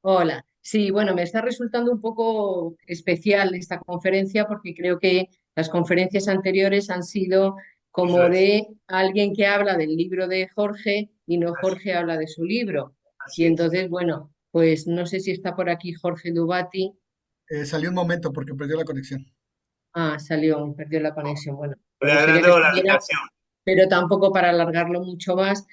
Hola. Sí, bueno, me está resultando un poco especial esta conferencia porque creo que las conferencias anteriores han sido como de alguien que habla del libro de Jorge y no Jorge habla de su libro. Y entonces, bueno, pues no sé si está por aquí Jorge Dubati. Salió un momento porque perdió la conexión. Ah, salió, perdió la conexión. Bueno, Le me gustaría que agradó la estuviera, invitación. pero tampoco para alargarlo mucho más.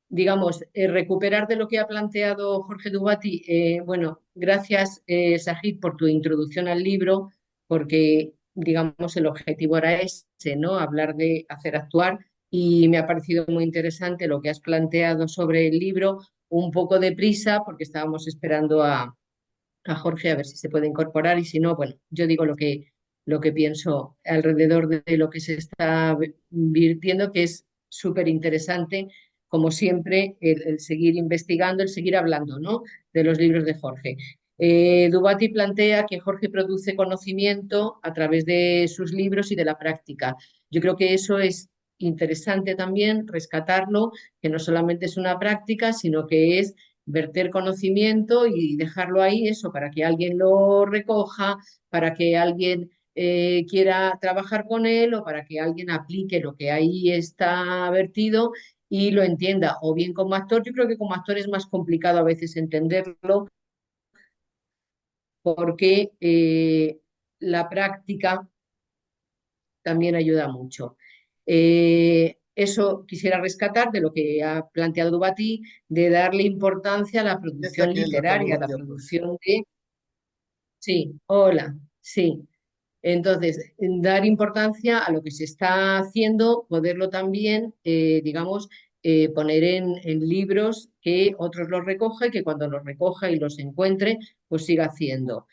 Digamos, recuperar de lo que ha planteado Jorge Dubati. Bueno, gracias, Sajid, por tu introducción al libro, porque, digamos, el objetivo era ese, ¿no? Hablar de hacer actuar, y me ha parecido muy interesante lo que has planteado sobre el libro, un poco deprisa, porque estábamos esperando a Jorge a ver si se puede incorporar, y si no, bueno, yo digo lo que pienso alrededor de lo que se está virtiendo, que es súper interesante, como siempre, el seguir investigando, el seguir hablando, ¿no? De los libros de Jorge. Dubati plantea que Jorge produce conocimiento a través de sus libros y de la práctica. Yo creo que eso es interesante también, rescatarlo, que no solamente es una práctica, sino que es verter conocimiento y dejarlo ahí, eso, para que alguien lo recoja, para que alguien quiera trabajar con él o para que alguien aplique lo que ahí está vertido y lo entienda. O bien como actor, yo creo que como actor es más complicado a veces entenderlo porque la práctica también ayuda mucho. Eso quisiera rescatar de lo que ha planteado Dubati, de darle importancia a la Ya está producción aquí el doctor literaria, a la Dubatia, pues. producción de... Sí, hola, sí. Entonces, dar importancia a lo que se está haciendo, poderlo también, digamos, poner en libros que otros los recoja y que cuando los recoja y los encuentre, pues siga haciendo.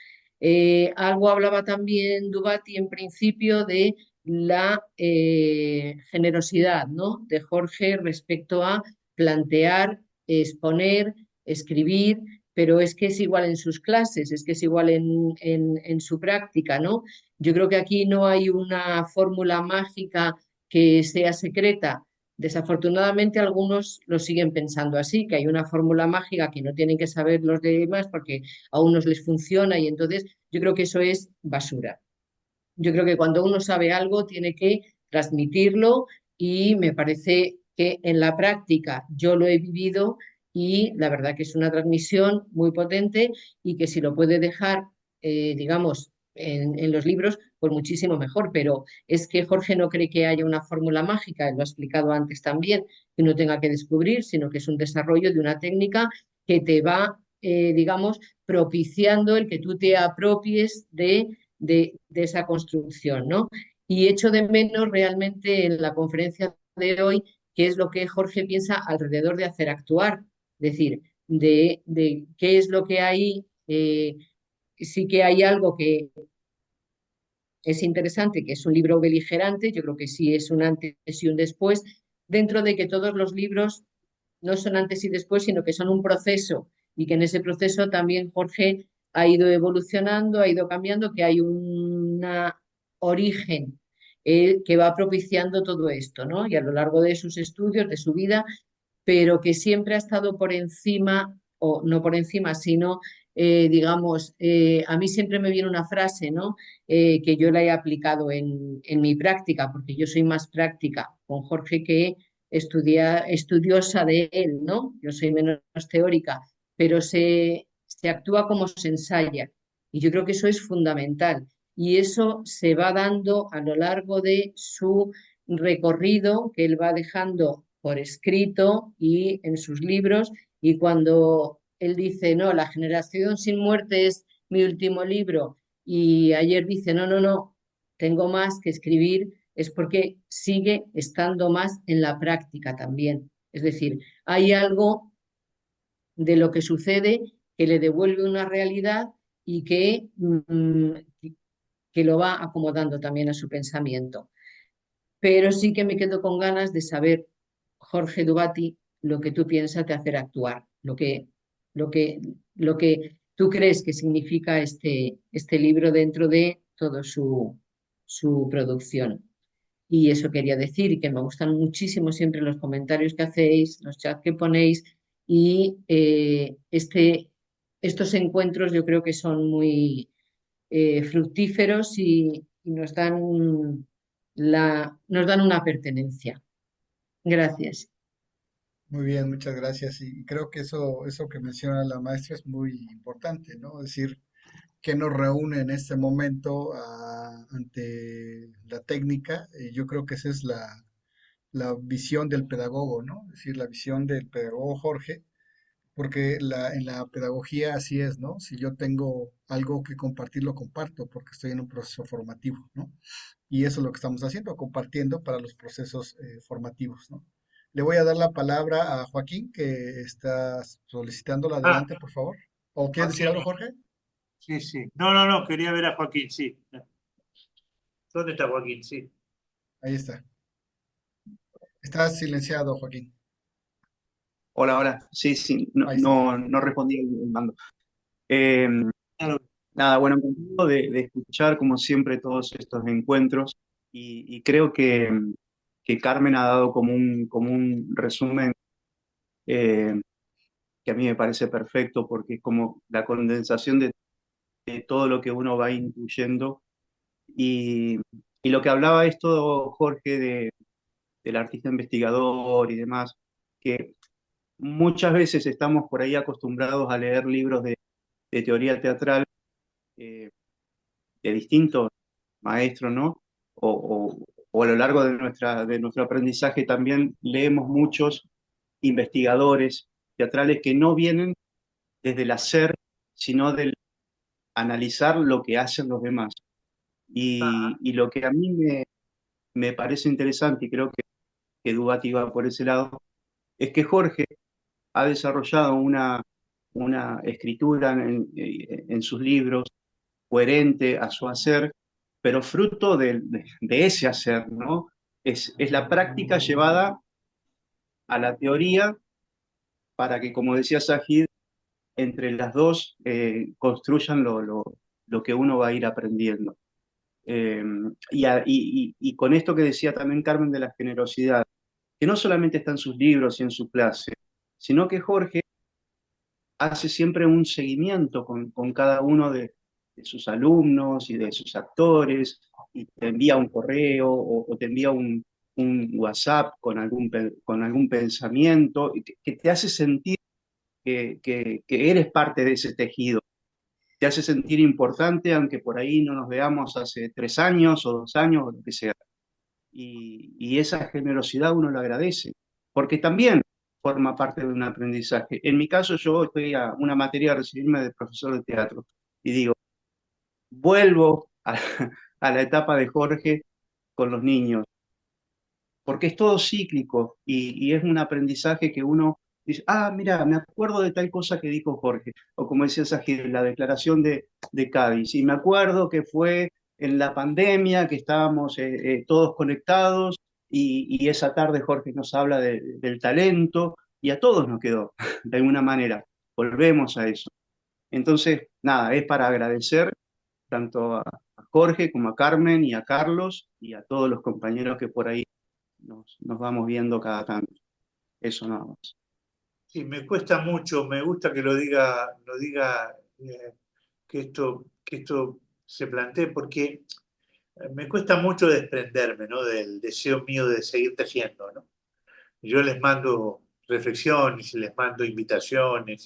Algo hablaba también Dubati en principio de la generosidad, ¿no? De Jorge respecto a plantear, exponer, escribir, pero es que es igual en sus clases, es que es igual en su práctica, ¿no? Yo creo que aquí no hay una fórmula mágica que sea secreta. Desafortunadamente algunos lo siguen pensando así, que hay una fórmula mágica que no tienen que saber los demás porque a unos les funciona y entonces yo creo que eso es basura. Yo creo que cuando uno sabe algo tiene que transmitirlo y me parece que en la práctica yo lo he vivido y la verdad que es una transmisión muy potente y que si lo puede dejar, digamos, en los libros, pues muchísimo mejor. Pero es que Jorge no cree que haya una fórmula mágica, él lo ha explicado antes también, que uno tenga que descubrir, sino que es un desarrollo de una técnica que te va, digamos, propiciando el que tú te apropies de esa construcción, ¿no? Y echo de menos realmente en la conferencia de hoy qué es lo que Jorge piensa alrededor de hacer actuar, es decir, de qué es lo que hay, sí que hay algo que es interesante, que es un libro beligerante, yo creo que sí es un antes y un después, dentro de que todos los libros no son antes y después, sino que son un proceso y que en ese proceso también Jorge ha ido evolucionando, ha ido cambiando, que hay un origen que va propiciando todo esto, ¿no? Y a lo largo de sus estudios, de su vida, pero que siempre ha estado por encima, o no por encima, sino, digamos, a mí siempre me viene una frase, ¿no? Que yo la he aplicado en mi práctica, porque yo soy más práctica con Jorge que estudiosa de él, ¿no? Yo soy menos teórica, pero se actúa como se ensaya. Y yo creo que eso es fundamental. Y eso se va dando a lo largo de su recorrido que él va dejando por escrito y en sus libros. Y cuando él dice, no, La generación sin muerte es mi último libro, y ayer dice, no, no, no, tengo más que escribir, es porque sigue estando más en la práctica también. Es decir, hay algo de lo que sucede que le devuelve una realidad y que lo va acomodando también a su pensamiento. Pero sí que me quedo con ganas de saber, Jorge Dubati, lo que tú piensas de hacer actuar, lo que, lo que tú crees que significa este libro dentro de toda su producción. Y eso quería decir, y que me gustan muchísimo siempre los comentarios que hacéis, los chats que ponéis, y estos encuentros yo creo que son muy fructíferos y nos dan una pertenencia. Gracias. Muy bien, muchas gracias. Y creo que eso que menciona la maestra es muy importante, ¿no? Es decir, qué nos reúne en este momento ante la técnica. Yo creo que esa es la visión del pedagogo, ¿no? Es decir, la visión del pedagogo Jorge, porque en la pedagogía así es, ¿no? Si yo tengo algo que compartir, lo comparto porque estoy en un proceso formativo, ¿no? Y eso es lo que estamos haciendo, compartiendo para los procesos formativos, ¿no? Le voy a dar la palabra a Joaquín, que está solicitándola. Ah, Adelante, por favor. ¿O quieres decir Joaquín, algo, Jorge? sí, sí. No, no, no, quería ver a Joaquín, sí. ¿Dónde está Joaquín? Sí. Ahí está. Está silenciado, Joaquín. Hola, hola. Sí, sí, no, Ahí está. no respondí el mando. Eh, Claro. Nada, bueno, encantado de escuchar como siempre todos estos encuentros y creo que Carmen ha dado como un resumen eh, que a mí me parece perfecto porque es como la condensación de todo lo que uno va incluyendo y lo que hablaba esto, Jorge, del artista investigador y demás, que muchas veces estamos por ahí acostumbrados a leer libros de teoría teatral eh, de distintos maestros, ¿no? O a lo largo de nuestro aprendizaje también leemos muchos investigadores teatrales que no vienen desde el hacer, sino del analizar lo que hacen los demás. Y lo que a mí me parece interesante, y creo que Dubati va por ese lado, es que Jorge ha desarrollado una escritura en sus libros coherente a su hacer, pero fruto de ese hacer, ¿no? Es la práctica llevada a la teoría para que, como decía Sajid, entre las dos construyan lo que uno va a ir aprendiendo. Eh, y con esto que decía también Carmen de la generosidad, que no solamente está en sus libros y en su clase, sino que Jorge hace siempre un seguimiento con cada uno de sus alumnos y de sus actores, y te envía un correo o te envía un WhatsApp con algún pensamiento que te hace sentir que eres parte de ese tejido, te hace sentir importante aunque por ahí no nos veamos hace 3 años o 2 años o lo que sea. Y esa generosidad uno lo agradece, porque también forma parte de un aprendizaje. En mi caso, yo estoy a una materia de recibirme de profesor de teatro y digo, vuelvo a la etapa de Jorge con los niños, porque es todo cíclico y es un aprendizaje que uno dice, ah, mira, me acuerdo de tal cosa que dijo Jorge, o como decía Sajid, la declaración de Cádiz, y me acuerdo que fue en la pandemia, que estábamos todos conectados, y esa tarde Jorge nos habla del talento, y a todos nos quedó, de alguna manera, volvemos a eso. Entonces, nada, es para agradecer tanto a Jorge como a Carmen y a Carlos y a todos los compañeros que por ahí nos vamos viendo cada tanto. Eso nada más. Sí, me cuesta mucho, me gusta que lo diga que esto se plantee, porque me cuesta mucho desprenderme, ¿no? Del deseo mío de seguir tejiendo, ¿no? Yo les mando reflexiones y les mando invitaciones,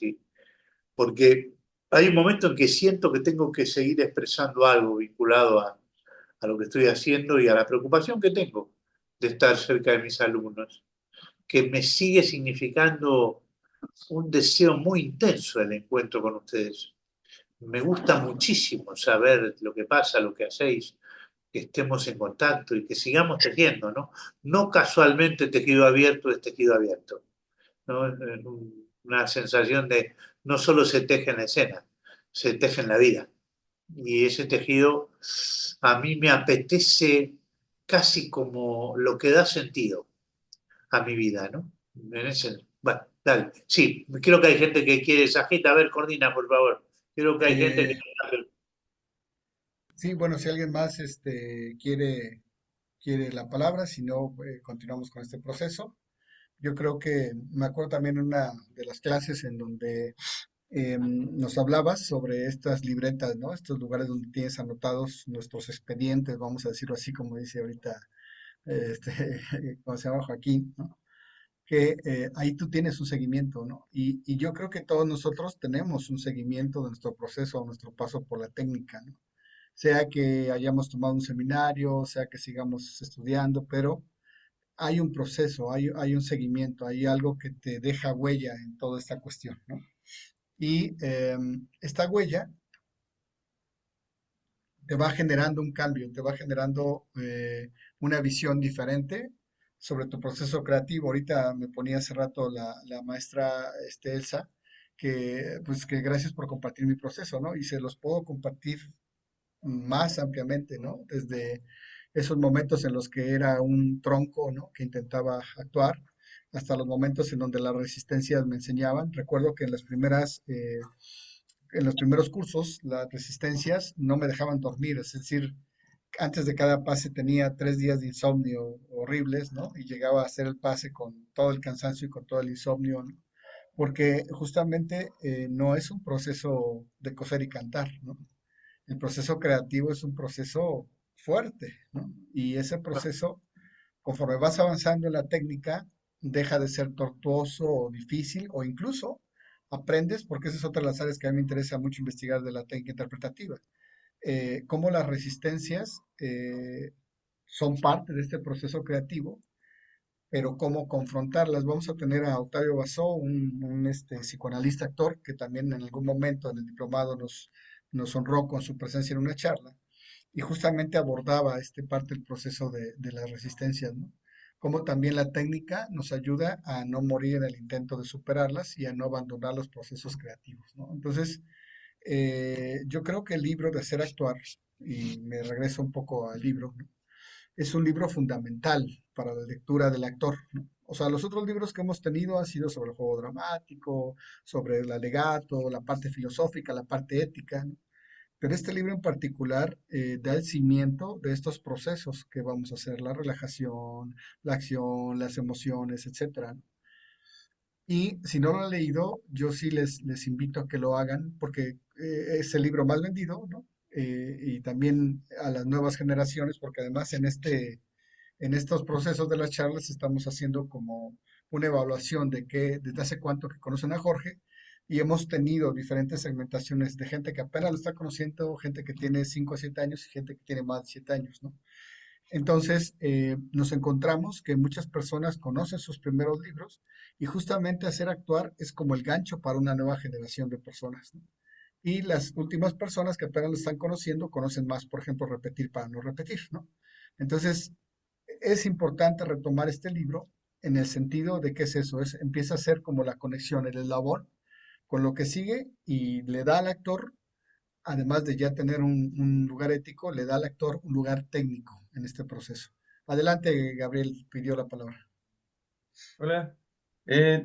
porque hay un momento en que siento que tengo que seguir expresando algo vinculado a lo que estoy haciendo y a la preocupación que tengo de estar cerca de mis alumnos, que me sigue significando un deseo muy intenso el encuentro con ustedes. Me gusta muchísimo saber lo que pasa, lo que hacéis, que estemos en contacto y que sigamos tejiendo, ¿no? No casualmente tejido abierto es tejido abierto, ¿no? Es una sensación de no solo se teje en la escena, se teje en la vida. Y ese tejido a mí me apetece casi como lo que da sentido a mi vida, ¿no? Bueno, dale. Sí, creo que hay gente que quiere esa agita. A ver, coordina, por favor. Creo que hay gente que... Eh, sí, bueno, si alguien más quiere la palabra, si no, continuamos con este proceso. Yo creo que me acuerdo también en una de las clases en donde nos hablabas sobre estas libretas, ¿no? Estos lugares donde tienes anotados nuestros expedientes, vamos a decirlo así, como dice ahorita, este, como se llama Joaquín, ¿no? Que ahí tú tienes un seguimiento, ¿no? Y yo creo que todos nosotros tenemos un seguimiento de nuestro proceso, nuestro paso por la técnica, ¿no? Sea que hayamos tomado un seminario, sea que sigamos estudiando, pero hay un proceso, hay un seguimiento, hay algo que te deja huella en toda esta cuestión, ¿no? Y esta huella te va generando un cambio, te va generando una visión diferente sobre tu proceso creativo. Ahorita me ponía hace rato la maestra Elsa, que pues que gracias por compartir mi proceso, ¿no? Y se los puedo compartir más ampliamente, ¿no? Desde esos momentos en los que era un tronco, ¿no? Que intentaba actuar, hasta los momentos en donde las resistencias me enseñaban. Recuerdo que en las primeras en los primeros cursos, las resistencias no me dejaban dormir, es decir, antes de cada pase tenía 3 días de insomnio horribles, ¿no? Y llegaba a hacer el pase con todo el cansancio y con todo el insomnio, ¿no? Porque justamente no es un proceso de coser y cantar, ¿no? El proceso creativo es un proceso fuerte, ¿no? Y ese proceso, conforme vas avanzando en la técnica, deja de ser tortuoso o difícil, o incluso aprendes, porque esa es otra de las áreas que a mí me interesa mucho investigar de la técnica interpretativa, cómo las resistencias son parte de este proceso creativo, pero cómo confrontarlas. Vamos a tener a Octavio Basó, un psicoanalista actor, que también en algún momento en el diplomado nos honró con su presencia en una charla, y justamente abordaba parte del proceso de las resistencias, ¿no? Cómo también la técnica nos ayuda a no morir en el intento de superarlas y a no abandonar los procesos creativos, ¿no? Entonces, yo creo que el libro de Hacer Actuar, y me regreso un poco al libro, ¿no? Es un libro fundamental para la lectura del actor, ¿no? O sea, los otros libros que hemos tenido han sido sobre el juego dramático, sobre el alegato, la parte filosófica, la parte ética, ¿no? Pero este libro en particular da el cimiento de estos procesos que vamos a hacer, la relajación, la acción, las emociones, etcétera, ¿no? Y si no lo han leído, yo sí les invito a que lo hagan porque es el libro más vendido, ¿no? Y también a las nuevas generaciones, porque además en estos procesos de las charlas estamos haciendo como una evaluación de desde hace cuánto que conocen a Jorge, y hemos tenido diferentes segmentaciones de gente que apenas lo está conociendo, gente que tiene 5 a 7 años y gente que tiene más de 7 años, ¿no? Entonces, nos encontramos que muchas personas conocen sus primeros libros y justamente Hacer Actuar es como el gancho para una nueva generación de personas, ¿no? Y las últimas personas que apenas lo están conociendo conocen más, por ejemplo, Repetir para no repetir, ¿no? Entonces, es importante retomar este libro en el sentido de que es eso, empieza a ser como la conexión, el eslabón con lo que sigue y le da al actor, además de ya tener un lugar ético, le da al actor un lugar técnico en este proceso. Adelante, Gabriel, pidió la palabra. Hola.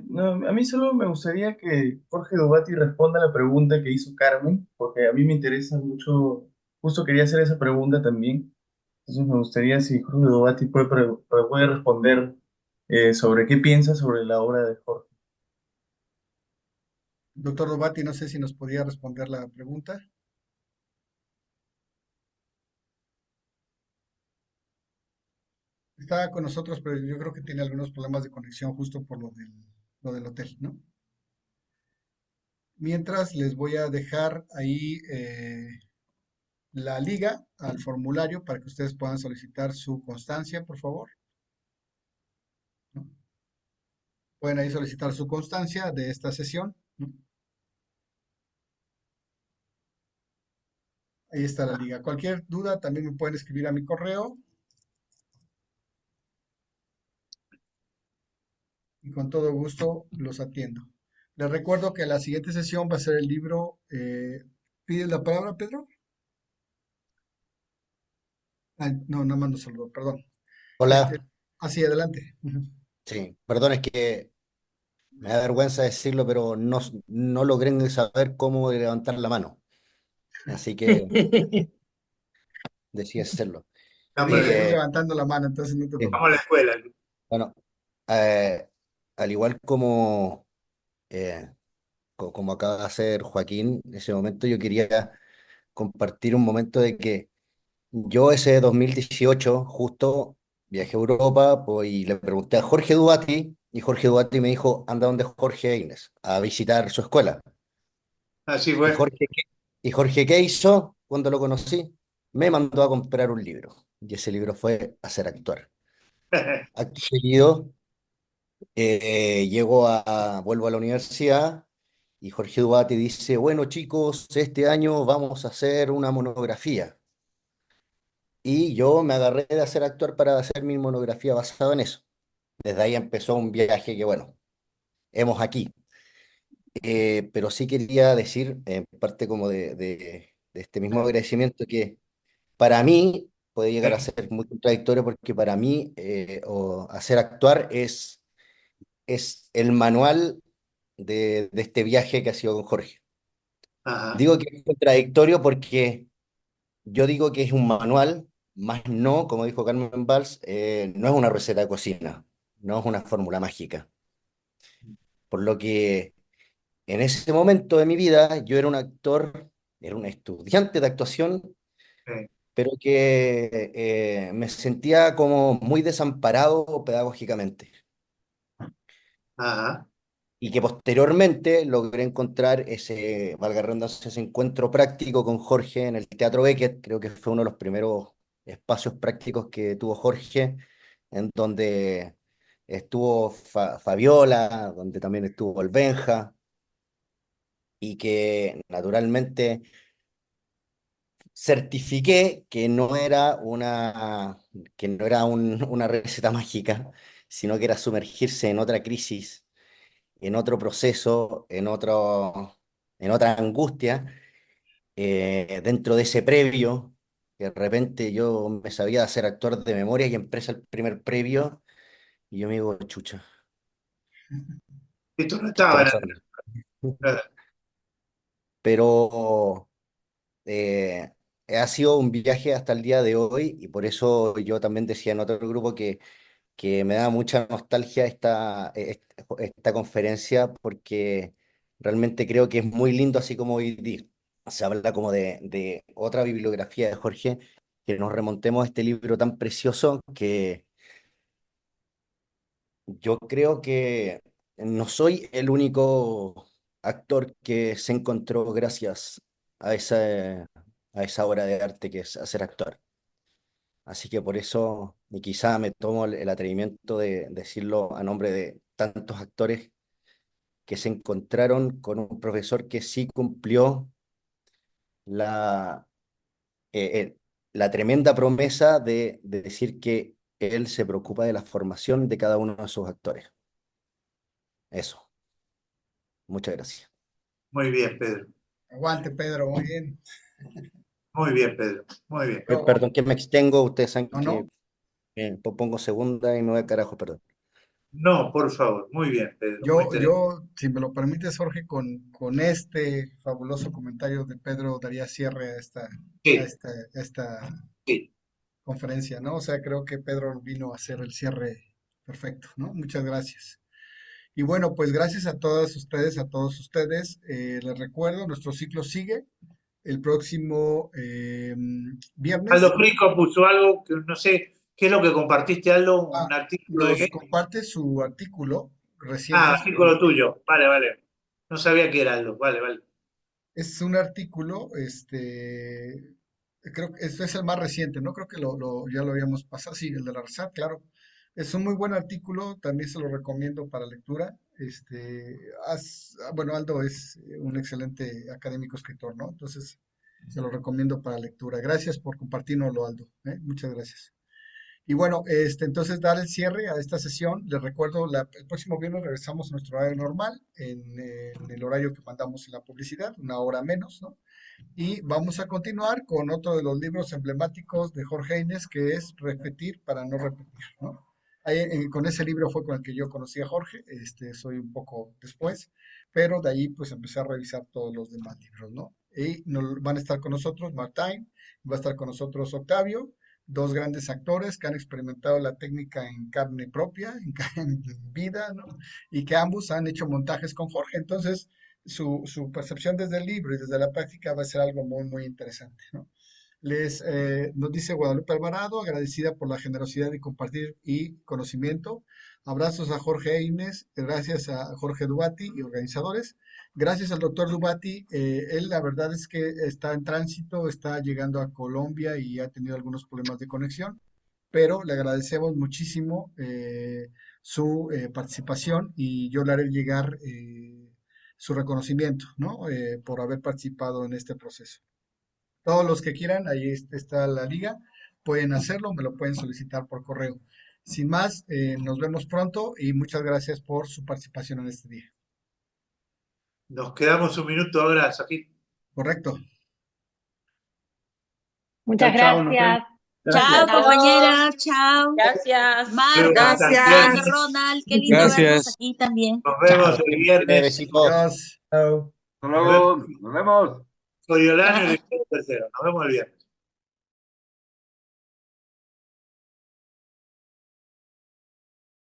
No, a mí solo me gustaría que Jorge Dubati responda a la pregunta que hizo Carmen, porque a mí me interesa mucho, justo quería hacer esa pregunta también. Entonces me gustaría si Jorge Dubati puede responder sobre qué piensa sobre la obra de Jorge. Doctor Robati, no sé si nos podía responder la pregunta. Está con nosotros, pero yo creo que tiene algunos problemas de conexión justo por lo del hotel, ¿no? Mientras les voy a dejar ahí la liga al formulario para que ustedes puedan solicitar su constancia, por favor, ¿no? Pueden ahí solicitar su constancia de esta sesión, ¿no? Ahí está la liga. Cualquier duda también me pueden escribir a mi correo y con todo gusto los atiendo. Les recuerdo que la siguiente sesión va a ser el libro. ¿Pides la palabra, Pedro? Ah, no, no mando saludo, perdón. Este, Hola, así, adelante. Ujú. sí, perdón, es que me da vergüenza decirlo, pero no logré saber cómo levantar la mano, así que decidí hacerlo. Estamos Sí, en la te vi Eh, levantando la mano, entonces no te eh, estamos en la preocupes. escuela. bueno, eh, al igual eh, como acaba de hacer Joaquín, en ese momento yo quería compartir un momento de que yo ese 2018 justo viajé a Europa pues, y le pregunté a Jorge Duati y Jorge Duati me dijo, anda donde Jorge Eines a visitar su escuela. Así ¿Y fue. Jorge qué hizo cuando lo conocí? Me mandó a comprar un libro y ese libro fue Hacer Actuar. Acto seguido, vuelvo a la universidad y Jorge Duati dice, bueno chicos, este año vamos a hacer una monografía. Y yo me agarré de hacer actuar para hacer mi monografía basada en eso. Desde ahí empezó un viaje que, bueno, hemos aquí. Pero sí quería decir, en parte como de este mismo agradecimiento, que para mí puede llegar a ser muy contradictorio porque para mí hacer actuar es el manual de este viaje que ha sido con Jorge. Ajá, Digo que es contradictorio porque yo digo que es un manual, más no, como dijo Carmen Valls, no es una receta de cocina, no es una fórmula mágica. Por lo que en ese momento de mi vida yo era un actor, era un estudiante de actuación, sí, pero que me sentía como muy desamparado pedagógicamente. ajá, Y que posteriormente logré encontrar ese, valga la redundancia, ese encuentro práctico con Jorge en el Teatro Beckett. Creo que fue uno de los primeros espacios prácticos que tuvo Jorge, en donde estuvo Fabiola, donde también estuvo el Benja, y que naturalmente certifiqué que no era una receta mágica, sino que era sumergirse en otra crisis, en otro proceso, en otra angustia, dentro de ese previo, que de repente yo me sabía hacer actor de memoria y empresa el primer previo, y yo me digo, chucha, esto no ¿qué está estaba en pasando? el... Pero ha sido un viaje hasta el día de hoy y por eso yo también decía en otro grupo que me da mucha nostalgia esta conferencia porque realmente creo que es muy lindo, así como hoy se habla como de otra bibliografía de Jorge, que nos remontemos a este libro tan precioso que yo creo que no soy el único actor que se encontró gracias a esa obra de arte que es hacer actor. Así que por eso, y quizá me tomo el atrevimiento de decirlo a nombre de tantos actores que se encontraron con un profesor que sí cumplió la, la tremenda promesa de decir que él se preocupa de la formación de cada uno de sus actores. Eso, muchas gracias. Muy bien, Pedro. Aguante, Pedro, muy bien. Muy bien, Pedro. Muy bien. Perdón que me extengo, ustedes saben No, que no, pongo segunda y me voy a carajo, perdón. No, por favor. Muy bien, Pedro. Muy interesante. si me lo permites, Jorge, con este fabuloso comentario de Pedro daría cierre Sí, a esta sí. conferencia, ¿no? O sea, creo que Pedro vino a hacer el cierre perfecto, ¿no? Muchas gracias. Y bueno, pues gracias a todas ustedes, a todos ustedes. Les recuerdo, nuestro ciclo sigue el próximo viernes. Aldo Frico puso algo que no sé, ¿qué es lo que compartiste, Aldo? Ah, ¿Un artículo de nos qué? comparte su artículo reciente. Ah, artículo tuyo. Vale, vale. No sabía que era Aldo. Vale, vale. Es un artículo, creo que este es el más reciente, ¿no? Creo que ya lo habíamos pasado, sí, el de la RSAT, claro. Es un muy buen artículo, también se lo recomiendo para lectura. Bueno, Aldo es un excelente académico escritor, ¿no? Entonces, se lo recomiendo para lectura. Gracias por compartirnoslo, Aldo, ¿eh? Muchas gracias. Y bueno, entonces dar el cierre a esta sesión. Les recuerdo, el próximo viernes regresamos a nuestro horario normal, en el horario que mandamos en la publicidad, una hora menos, ¿no? Y vamos a continuar con otro de los libros emblemáticos de Jorge Inés, que es Repetir para no repetir, ¿no? Con ese libro fue con el que yo conocí a Jorge, soy un poco después, pero de ahí pues empecé a revisar todos los demás libros, ¿no? Y van a estar con nosotros Martín, va a estar con nosotros Octavio, dos grandes actores que han experimentado la técnica en carne propia, en vida, ¿no? Y que ambos han hecho montajes con Jorge. Entonces, su percepción desde el libro y desde la práctica va a ser algo muy, muy interesante, ¿no? Nos dice Guadalupe Alvarado, agradecida por la generosidad de compartir y conocimiento. Abrazos a Jorge e Inés, gracias a Jorge Dubati y organizadores. Gracias al doctor Dubati, él la verdad es que está en tránsito, está llegando a Colombia y ha tenido algunos problemas de conexión, pero le agradecemos muchísimo su participación y yo le haré llegar su reconocimiento, ¿no? Por haber participado en este proceso. Todos los que quieran, ahí está la liga, pueden hacerlo, me lo pueden solicitar por correo. Sin más, nos vemos pronto y muchas gracias por su participación en este día. Nos quedamos un minuto ahora, Sajid. ¿Correcto? Muchas Chao, chao, nos vemos. gracias. Chao, Gracias. compañera, chao. Gracias. Marta, Gracias. Ronald, qué lindo verlos aquí también. Nos Chao. vemos el viernes. Besitos. Adiós. Chao. Hasta luego, nos vemos. Coriolano y el tercero. Nos vemos el viernes.